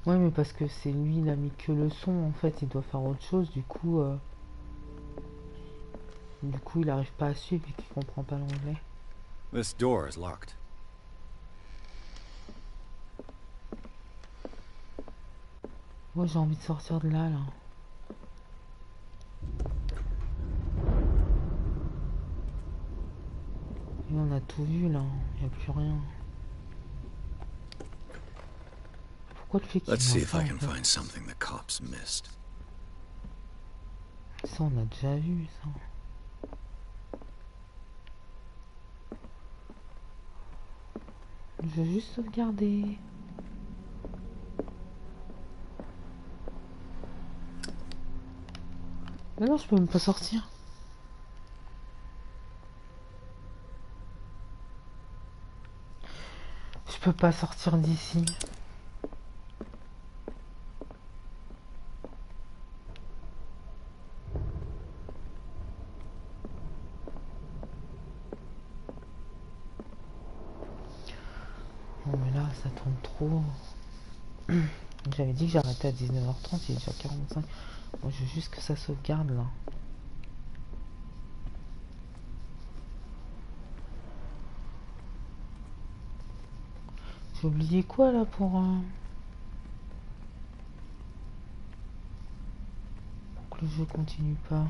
Ouais mais parce que c'est lui, il a mis que le son en fait, il doit faire autre chose, du coup il arrive pas à suivre et qu'il comprend pas l'anglais.
This door is locked.
Moi j'ai envie de sortir de là. Et on a tout vu là, il n'y a plus rien. Pourquoi le fait qu'il
Let's see if
meurt
I
pas,
can
en fait?
find something the cops missed.
Ça on a déjà vu ça. Je veux juste sauvegarder. Mais non, je peux même pas sortir. Je peux pas sortir d'ici. là, ça tourne trop. J'avais dit que j'arrêtais à 19h30, il est déjà 45. Moi, je veux juste que ça sauvegarde là. J'ai oublié quoi là pour que le jeu continue pas.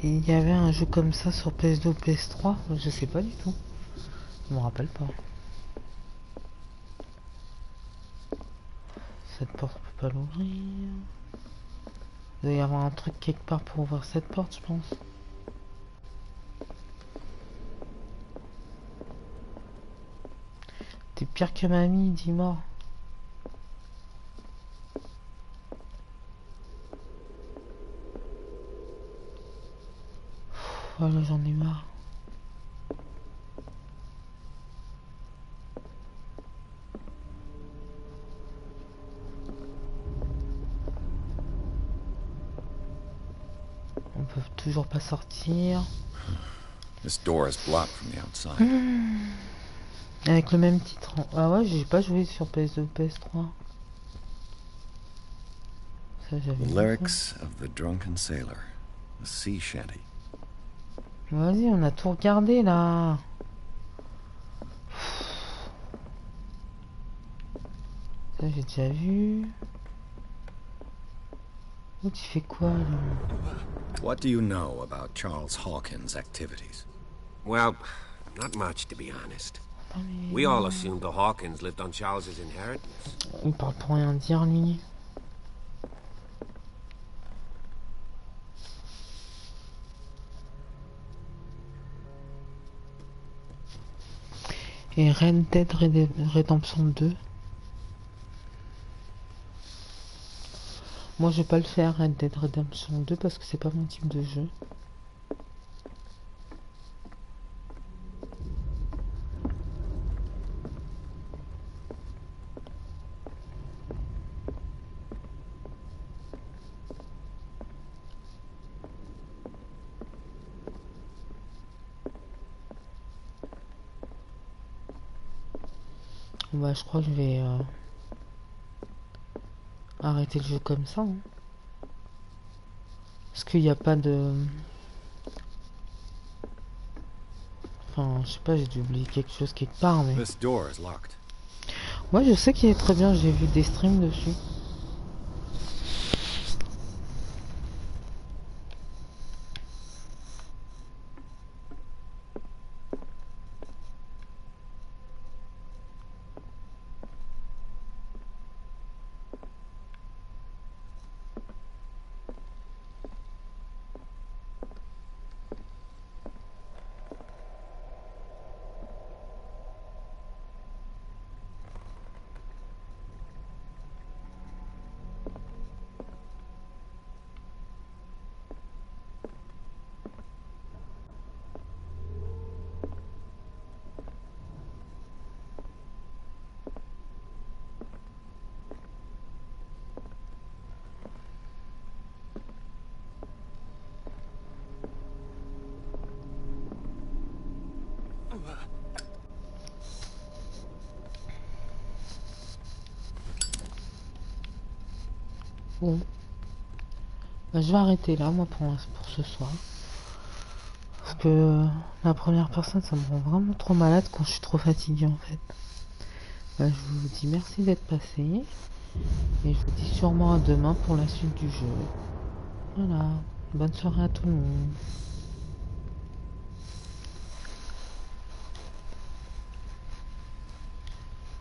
Il y avait un jeu comme ça sur PS2 ou PS3, je sais pas du tout. Je me rappelle pas. Cette porte, on peut pas l'ouvrir. Il doit y avoir un truc quelque part pour ouvrir cette porte, je pense. T'es pire que mamie, dit mort. Voilà, j'en ai marre. On peut toujours pas sortir.
This door is blocked from the outside.
Avec le même titre. Ah ouais, j'ai pas joué sur PS2 ou PS3. Ça, j'avais
Lyrics of the Drunken Sailor, a sea shanty.
Vas-y, on a tout regardé là. Ça, j'ai déjà vu. Oh, tu fais quoi là?
What do you know about Charles Hawkins' activities?
Well, not much to be honest. We all assumed the Hawkins lived on Charles's inheritance.
Il parle pour rien dire lui. Et Red Dead Redemption 2. Moi je vais pas le faire Red Dead Redemption 2 parce que c'est pas mon type de jeu. Bah je crois que je vais arrêter le jeu comme ça. Hein. Parce qu'il n'y a pas de... Enfin, je sais pas, j'ai dû oublier quelque chose quelque part, mais...
This door is locked.
Moi je sais qu'il est très bien, j'ai vu des streams dessus. Bon. Bah, je vais arrêter là, moi, pour ce soir. Parce que la première personne, ça me rend vraiment trop malade quand je suis trop fatiguée, en fait. Bah, je vous dis merci d'être passé. Et je vous dis sûrement à demain pour la suite du jeu. Voilà. Bonne soirée à tout le monde.